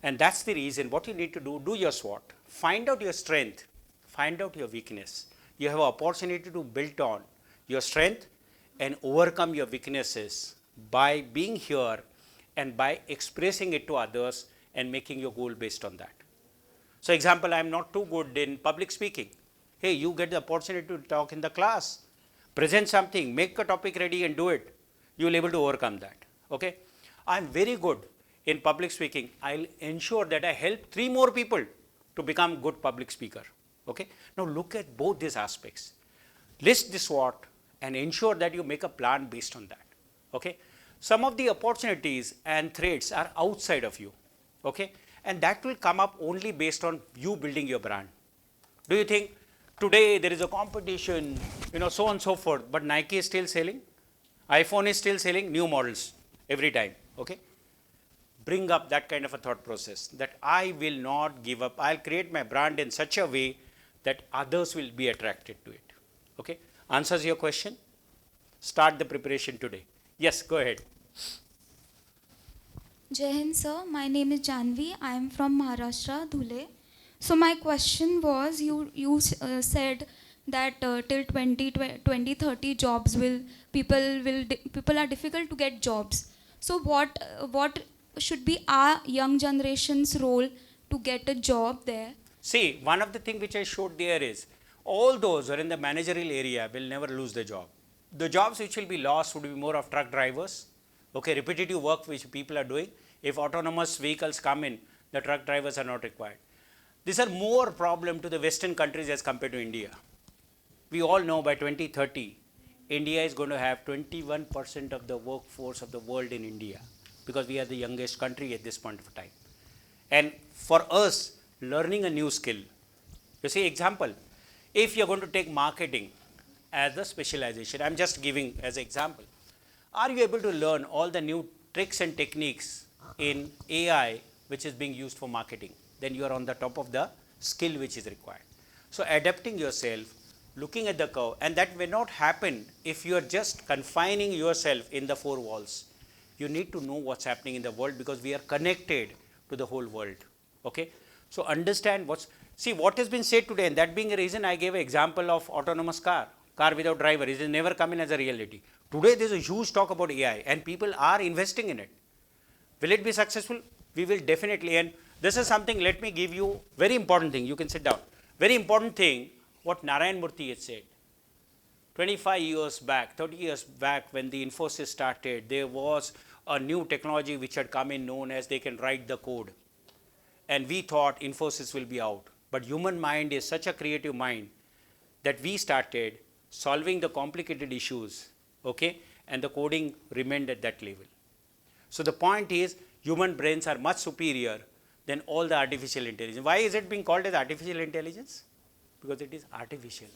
[SPEAKER 2] And that's the reason what you need to do your SWOT. Find out your strength. Find out your weakness. You have an opportunity to build on your strength and overcome your weaknesses by being here and by expressing it to others and making your goal based on that. So example, I am not too good in public speaking. Hey, you get the opportunity to talk in the class, present something, make a topic ready and do it. You will be able to overcome that. Okay? I am very good in public speaking. I'll ensure that I help 3 more people to become good public speaker. Okay? Now look at both these aspects. List the SWOT and ensure that you make a plan based on that. Okay? Some of the opportunities and threats are outside of you. Okay? And that will come up only based on you building your brand. Do you think today there is a competition, so on and so forth, but Nike is still selling? iPhone is still selling new models every time. Okay? Bring up that kind of a thought process that I will not give up. I'll create my brand in such a way that others will be attracted to it. Okay? Answers your question? Start the preparation today. Yes, go ahead.
[SPEAKER 6] Jai Hind, sir. My name is Janvi. I am from Maharashtra, Dhule. So my question was, you said that till 2030 jobs people are difficult to get jobs. So what should be our young generation's role to get a job there?
[SPEAKER 2] See, one of the things which I showed there is all those who are in the managerial area will never lose the job. The jobs which will be lost would be more of truck drivers, okay, repetitive work which people are doing. If autonomous vehicles come in, the truck drivers are not required. These are more problem to the Western countries as compared to India. We all know by 2030, India is going to have 21% of the workforce of the world in India because we are the youngest country at this point of time. And for us, learning a new skill, you see example, if you are going to take marketing as a specialization, I am just giving as an example, are you able to learn all the new tricks and techniques in AI which is being used for marketing? Then you are on the top of the skill which is required. So adapting yourself, looking at the curve, and that will not happen if you are just confining yourself in the 4 walls. You need to know what's happening in the world because we are connected to the whole world. Okay? So understand see what has been said today, and that being a reason I gave an example of autonomous car without driver. It has never come in as a reality. Today there is a huge talk about AI and people are investing in it. Will it be successful? We will definitely, and this is something, let me give you very important thing, you can sit down. Very important thing, what Narayan Murthy had said. 25 years back, 30 years back when the Infosys started, there was a new technology which had come in known as they can write the code. And we thought Infosys will be out. But human mind is such a creative mind that we started solving the complicated issues, okay, and the coding remained at that level. So the point is, human brains are much superior than all the artificial intelligence. Why is it being called as artificial intelligence? Because it is artificial,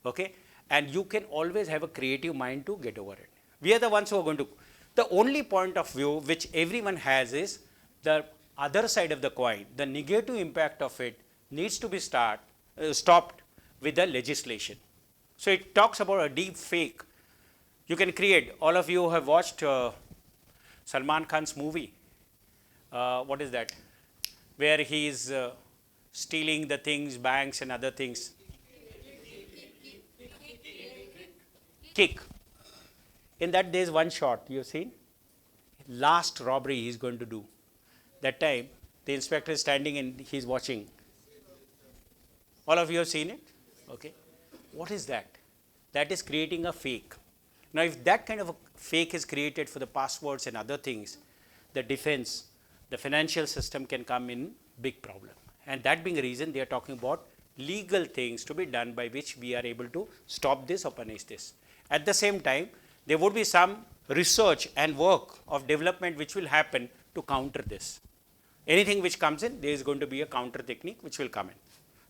[SPEAKER 2] okay, and you can always have a creative mind to get over it. We are the ones who are going to, the only point of view which everyone has is the other side of the coin. The negative impact of it needs to be stopped with the legislation. So it talks about a deep fake. You can create, all of you have watched Salman Khan's movie, what is that, where he is stealing the things, banks and other things. Kick. In that there is one shot, you have seen? Last robbery he is going to do. That time, the inspector is standing and he is watching. All of you have seen it? Okay. What is that? That is creating a fake. Now, if that kind of a fake is created for the passwords and other things, the defense, the financial system can come in big problem. And that being a reason, they are talking about legal things to be done by which we are able to stop this or punish this. At the same time, there would be some research and work of development which will happen to counter this. Anything which comes in, there is going to be a counter technique which will come in.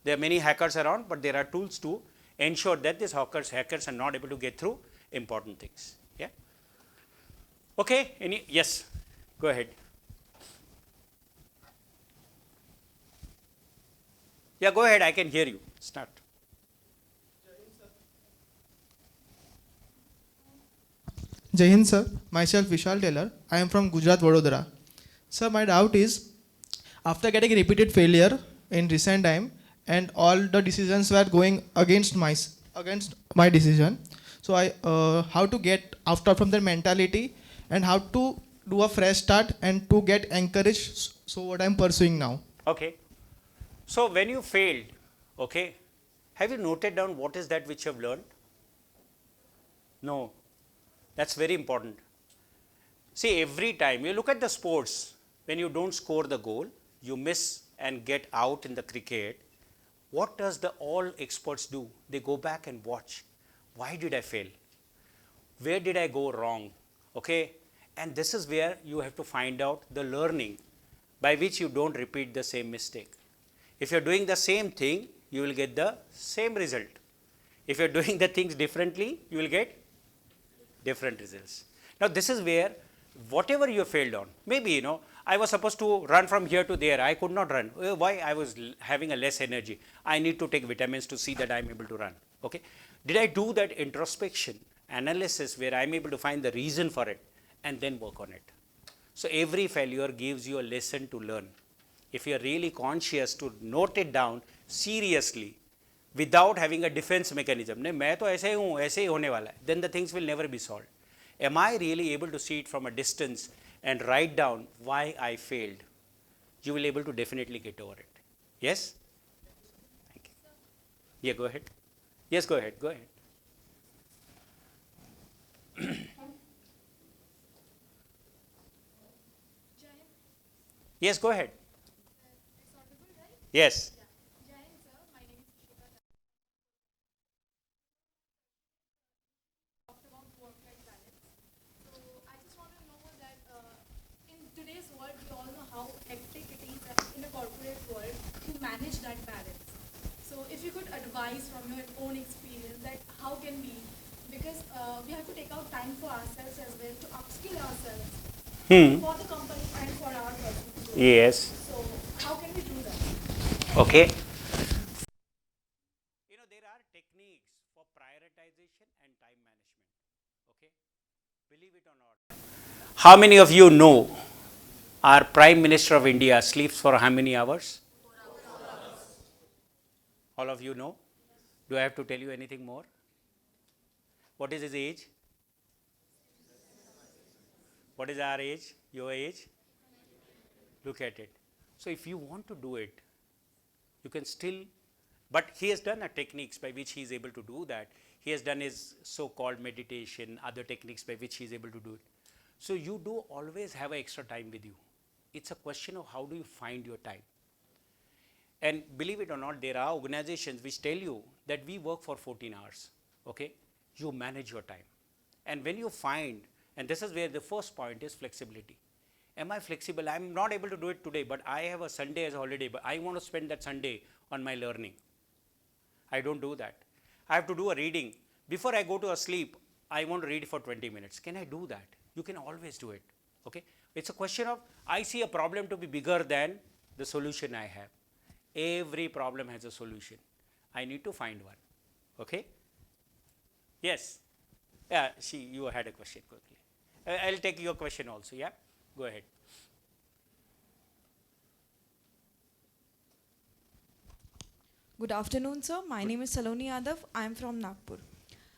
[SPEAKER 2] There are many hackers around, but there are tools to ensure that these hackers are not able to get through important things. Yeah. Okay. Yes. Go ahead. Yeah. Go ahead. I can hear you. Start.
[SPEAKER 7] Jai Hind sir, myself Vishal Taylor. I am from Gujarat, Vadodara. Sir, my doubt is, after getting repeated failure in recent time, and all the decisions were going against my decision, so I how to get after from their mentality and how to do a fresh start and to get encouraged. So what I'm pursuing now.
[SPEAKER 2] Okay. So when you failed, okay, have you noted down what is that which you have learned? No. That's very important. See, every time you look at the sports, when you don't score the goal, you miss and get out in the cricket, what does the all experts do? They go back and watch. Why did I fail? Where did I go wrong? Okay? And this is where you have to find out the learning by which you don't repeat the same mistake. If you're doing the same thing, you will get the same result. If you're doing the things differently, you will get different results. Now, this is where whatever you failed on, maybe, I was supposed to run from here to there. I could not run. Why? I was having a less energy. I need to take vitamins to see that I'm able to run. Okay. Did I do that introspection, analysis where I'm able to find the reason for it and then work on it? So every failure gives you a lesson to learn. If you're really conscious to note it down seriously, without having a defense mechanism, मैं तो ऐसे ही हूँ, ऐसे ही होने वाला है, then the things will never be solved. Am I really able to see it from a distance and write down why I failed? You will be able to definitely get over it. Yes? Thank you. Yeah, go ahead. Yes, go ahead. Go ahead. Yes, go ahead. Yes.
[SPEAKER 3] Today's world, we all know how hectic it is in a corporate world to manage that balance. So if you could advise from your own experience that how can we, because we have to take out time for ourselves as well to upskill ourselves for the company and for our personal growth.
[SPEAKER 2] Yes.
[SPEAKER 3] So how can we do that?
[SPEAKER 2] Okay. There are techniques for prioritization and time management. Okay. Believe it or not. How many of you know our Prime Minister of India sleeps for how many hours? 4 hours. All of you know? Do I have to tell you anything more? What is his age? What is our age? Your age? Look at it. So if you want to do it, you can still, but he has done techniques by which he is able to do that. He has done his so-called meditation, other techniques by which he is able to do it. So you do always have an extra time with you. It's a question of how do you find your time. And believe it or not, there are organizations which tell you that we work for 14 hours. Okay? You manage your time. And when you find, and this is where the first point is flexibility. Am I flexible? I'm not able to do it today, but I have a Sunday as a holiday, but I want to spend that Sunday on my learning. I don't do that. I have to do a reading. Before I go to sleep, I want to read for 20 minutes. Can I do that? You can always do it. Okay? It's a question of, I see a problem to be bigger than the solution I have. Every problem has a solution. I need to find one. Okay? Yes. Yeah, you had a question quickly. I'll take your question also. Yeah? Go ahead.
[SPEAKER 8] Good afternoon, sir. My name is Saloni Yadav. I am from Nagpur.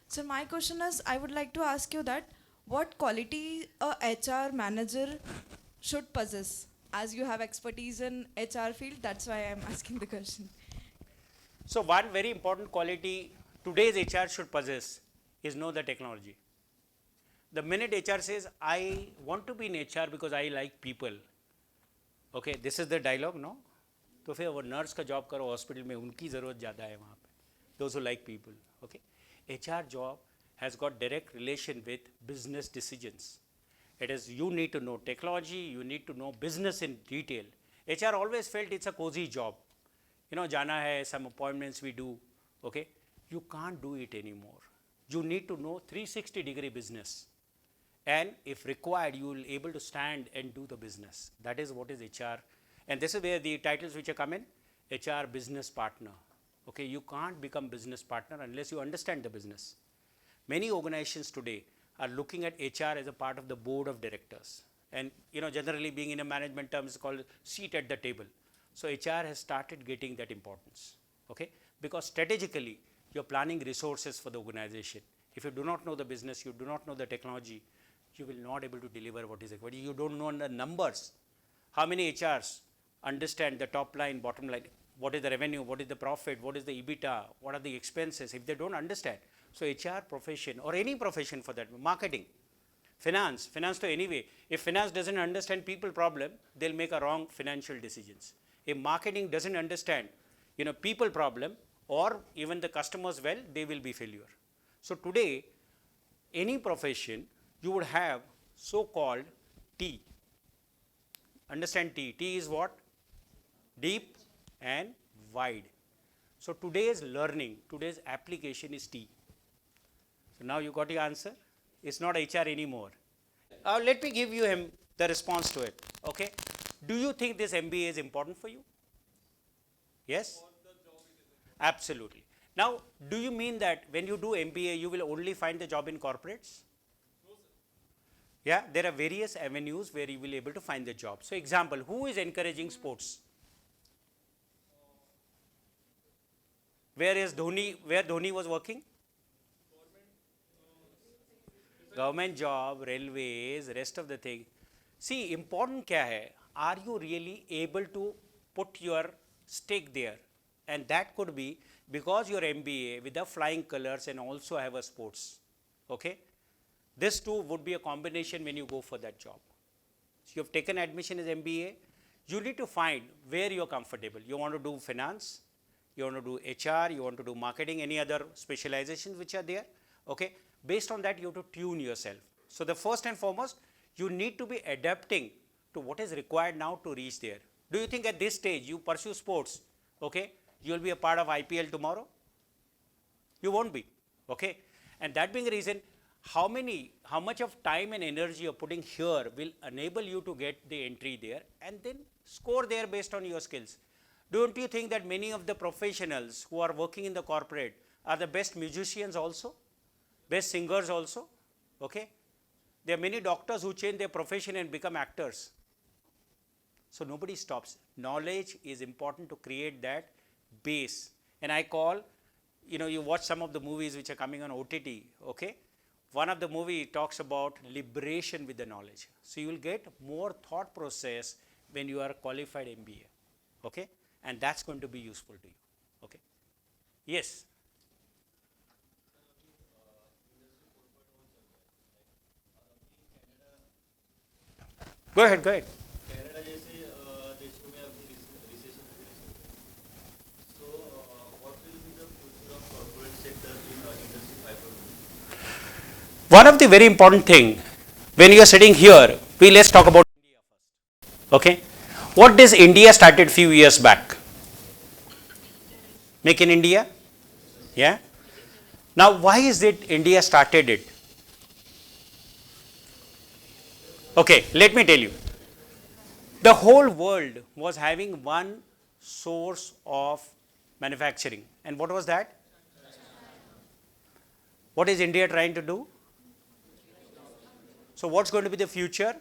[SPEAKER 8] So my question is, I would like to ask you that what quality a HR manager should possess? As you have expertise in HR field, that's why I am asking the question.
[SPEAKER 2] So one very important quality today's HR should possess is know the technology. The minute HR says, I want to be in HR because I like people. Okay, this is the dialogue, no? तो फिर वो nurse का job करो hospital में उनकी ज़रूरत ज़्यादा है वहाँ पे. Those who like people. Okay, HR job has got direct relation with business decisions. It is you need to know technology, you need to know business in detail. HR always felt it's a cozy job. You know, jana hai, some appointments we do, okay? You can't do it anymore. You need to know 360-degree business. And if required, you will able to stand and do the business. That is what is HR. And this is where the titles which are come in, HR business partner. Okay, you can't become business partner unless you understand the business. Many organizations today are looking at HR as a part of the board of directors. And you know, generally being in a management term is called seat at the table. So HR has started getting that importance. Okay, because strategically you're planning resources for the organization. If you do not know the business, you do not know the technology, you will not able to deliver what is required. You don't know the numbers. How many HRs understand the top line, bottom line? What is the revenue? What is the profit? What is the EBITDA? What are the expenses? If they don't understand. So HR profession or any profession for that, marketing, finance to anyway. If finance doesn't understand people problem, they'll make a wrong financial decisions. If marketing doesn't understand, you know, people problem or even the customers well, they will be failure. So today, any profession, you would have so-called T. Understand T? T is what? Deep and wide. So today's learning, today's application is T. So now you got the answer. It's not HR anymore. Let me give you the response to it. Okay. Do you think this MBA is important for you? Yes? Absolutely. Now, do you mean that when you do MBA, you will only find the job in corporates? No, sir. Yeah, there are various avenues where you will be able to find the job. So, example, who is encouraging sports? Where Dhoni was working? Government job, railways, rest of the thing. See, important kya hai? Are you really able to put your stake there? And that could be because your MBA with the flying colors and also have a sports. Okay? This two would be a combination when you go for that job. So you have taken admission as MBA. You need to find where you are comfortable. You want to do finance, you want to do HR, you want to do marketing, any other specializations which are there. Okay? Based on that, you have to tune yourself. So the first and foremost, you need to be adapting to what is required now to reach there. Do you think at this stage you pursue sports, okay, you will be a part of IPL tomorrow? You won't be, okay? And that being the reason, how much of time and energy you're putting here will enable you to get the entry there and then score there based on your skills. Don't you think that many of the professionals who are working in the corporate are the best musicians also? Best singers also, okay? There are many doctors who change their profession and become actors. So nobody stops. Knowledge is important to create that base. And I call, you know, you watch some of the movies which are coming on OTT, okay? One of the movie talks about liberation with the knowledge. So you will get more thought process when you are a qualified MBA, okay? And that's going to be useful to you, okay? Yes. Go ahead.
[SPEAKER 4] Canada जैसे देशों में अभी recession so what will be the future of corporate sector in Industry 5.0?
[SPEAKER 2] One of the very important thing when you are sitting here, let's talk about India first. Okay, what does India started few years back? Make in India, yeah. Now, why is it India started it? Okay, let me tell you. The whole world was having one source of manufacturing. And what was that? What is India trying to do? So what's going to be the future?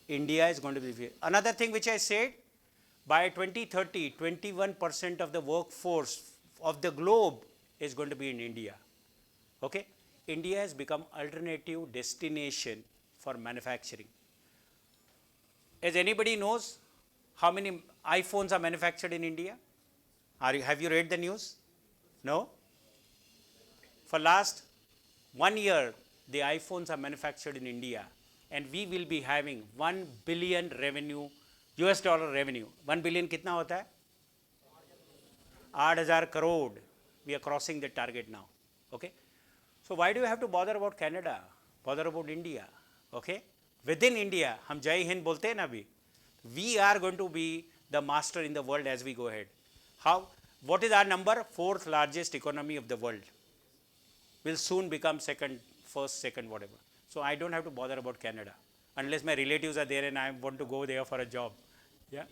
[SPEAKER 2] India is going to be the future. Another thing which I said, by 2030, 21% of the workforce of the globe is going to be in India. Okay? India has become alternative destination for manufacturing. As anybody knows, how many iPhones are manufactured in India? Have you read the news? No? For last 1 year, the iPhones are manufactured in India, and we will be having 1 billion revenue, US dollar revenue. 1 billion kitna hota hai? 8,000 crore. We are crossing the target now. Okay? So why do you have to bother about Canada? Bother about India? Okay? Within India, हम जय हिंद बोलते हैं ना अभी. We are going to be the master in the world as we go ahead. How? What is our number? Fourth largest economy of the world. Will soon become second, first, second, whatever. So I don't have to bother about Canada unless my relatives are there and I want to go there for a job. Yeah.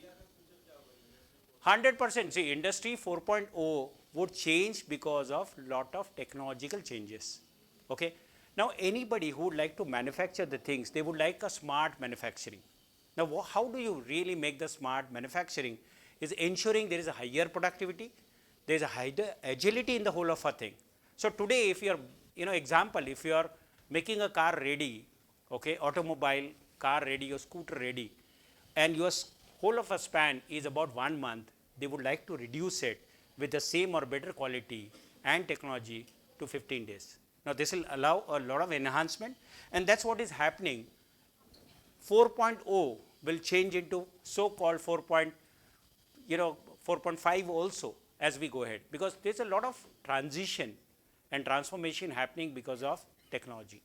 [SPEAKER 2] 100%. See, industry 4.0 would change because of lot of technological changes. Okay. Now, anybody who would like to manufacture the things, they would like a smart manufacturing. Now, how do you really make the smart manufacturing? Is ensuring there is a higher productivity, there is a higher agility in the whole of a thing. So today, if you are, example, if you are making a car ready, okay, automobile, car ready or scooter ready, and your whole of a span is about 1 month, they would like to reduce it with the same or better quality and technology to 15 days. Now, this will allow a lot of enhancement, and that's what is happening. 4.0 will change into so-called 4.5 also as we go ahead, because there's a lot of transition and transformation happening because of technology,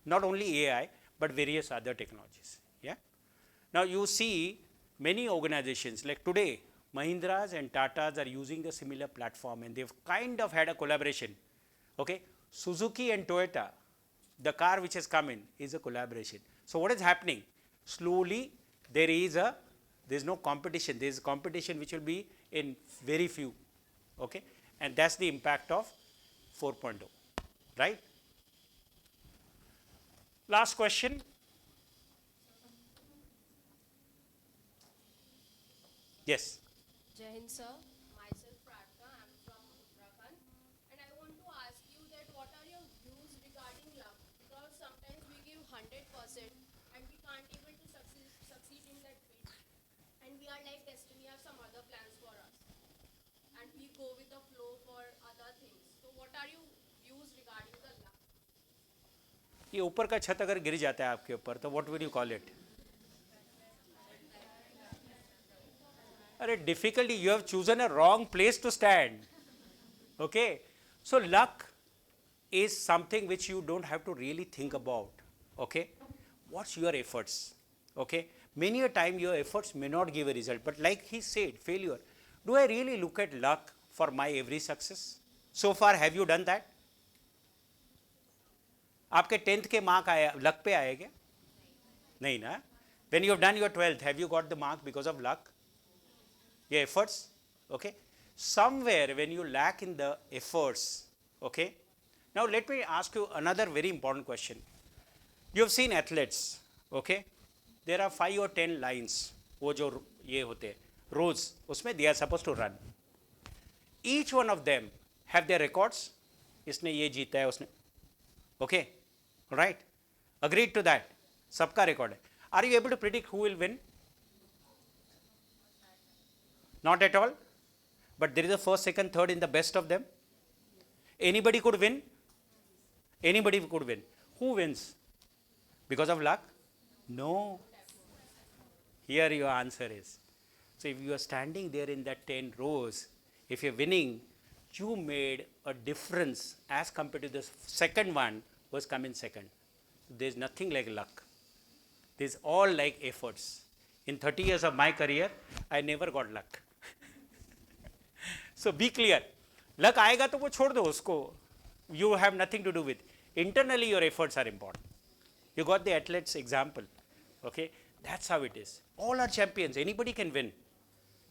[SPEAKER 2] not only AI but various other technologies. Yeah. Now you see many organizations like today Mahindras and Tatas are using the similar platform, and they've kind of had a collaboration. Okay. Suzuki and Toyota, the car which has come in is a collaboration. So what is happening? Slowly there is no competition. There is competition which will be in very few. Okay. And that's the impact of 4.0, right? Last question. Yes.
[SPEAKER 9] Jai Hind, sir. Myself Prathna, I am from Uttarakhand, and I want to ask you that what are your views regarding luck? Because sometimes we give 100% and we can't able to succeed in that field, and we are like destiny have some other plans for us, and we go with the flow for other things. So what are your views regarding the luck?
[SPEAKER 2] ये ऊपर का छत अगर गिर जाता है आपके ऊपर तो what will you call it? अरे difficulty, you have chosen a wrong place to stand. Okay, so luck is something which you don't have to really think about. Okay, what's your efforts? Okay, many a time your efforts may not give a result, but like he said, failure. Do I really look at luck for my every success? So far, have you done that? आपके 10th के mark आया luck पे आए क्या? नहीं ना? When you have done your 12th, have you got the mark because of luck? Your efforts? Okay. Somewhere when you lack in the efforts, okay. Now let me ask you another very important question. You have seen athletes, okay. There are 5 or 10 lines, वो जो ये होते हैं, rows, उसमें they are supposed to run. Each one of them have their records. इसने ये जीता है उसने, okay. Right? Agreed to that. सबका record है. Are you able to predict who will win? Not at all. But there is a first, second, third in the best of them. Anybody could win. Anybody could win. Who wins? Because of luck? No. Here your answer is. So if you are standing there in that 10 rows, if you're winning, you made a difference as compared to the second one was coming second. There's nothing like luck. There's all like efforts. In 30 years of my career, I never got luck. So be clear. Luck आएगा तो वो छोड़ दो उसको. You have nothing to do with. Internally your efforts are important. You got the athletes example. Okay. That's how it is. All are champions. Anybody can win.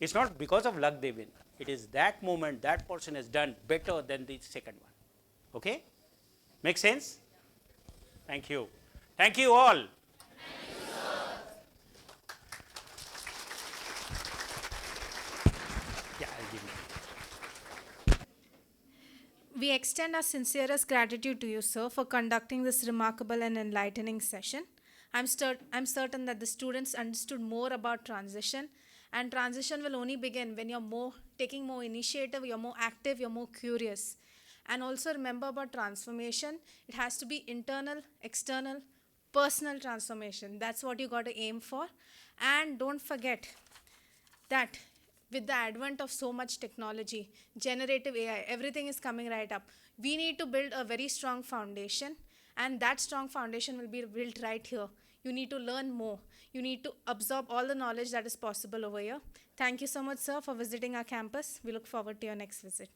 [SPEAKER 2] It's not because of luck they win. It is that moment that person has done better than the second one. Okay. Make sense? Thank you. Thank you all. Thank you, sir. Yeah, I'll give you.
[SPEAKER 1] We extend our sincerest gratitude to you, sir, for conducting this remarkable and enlightening session. I'm certain that the students understood more about transition, and transition will only begin when you're taking more initiative, you're more active, you're more curious. And also remember about transformation, it has to be internal, external, personal transformation. That's what you got to aim for. And don't forget that with the advent of so much technology, generative AI, everything is coming right up. We need to build a very strong foundation, and that strong foundation will be built right here. You need to learn more. You need to absorb all the knowledge that is possible over here. Thank you so much, sir, for visiting our campus. We look forward to your next visit.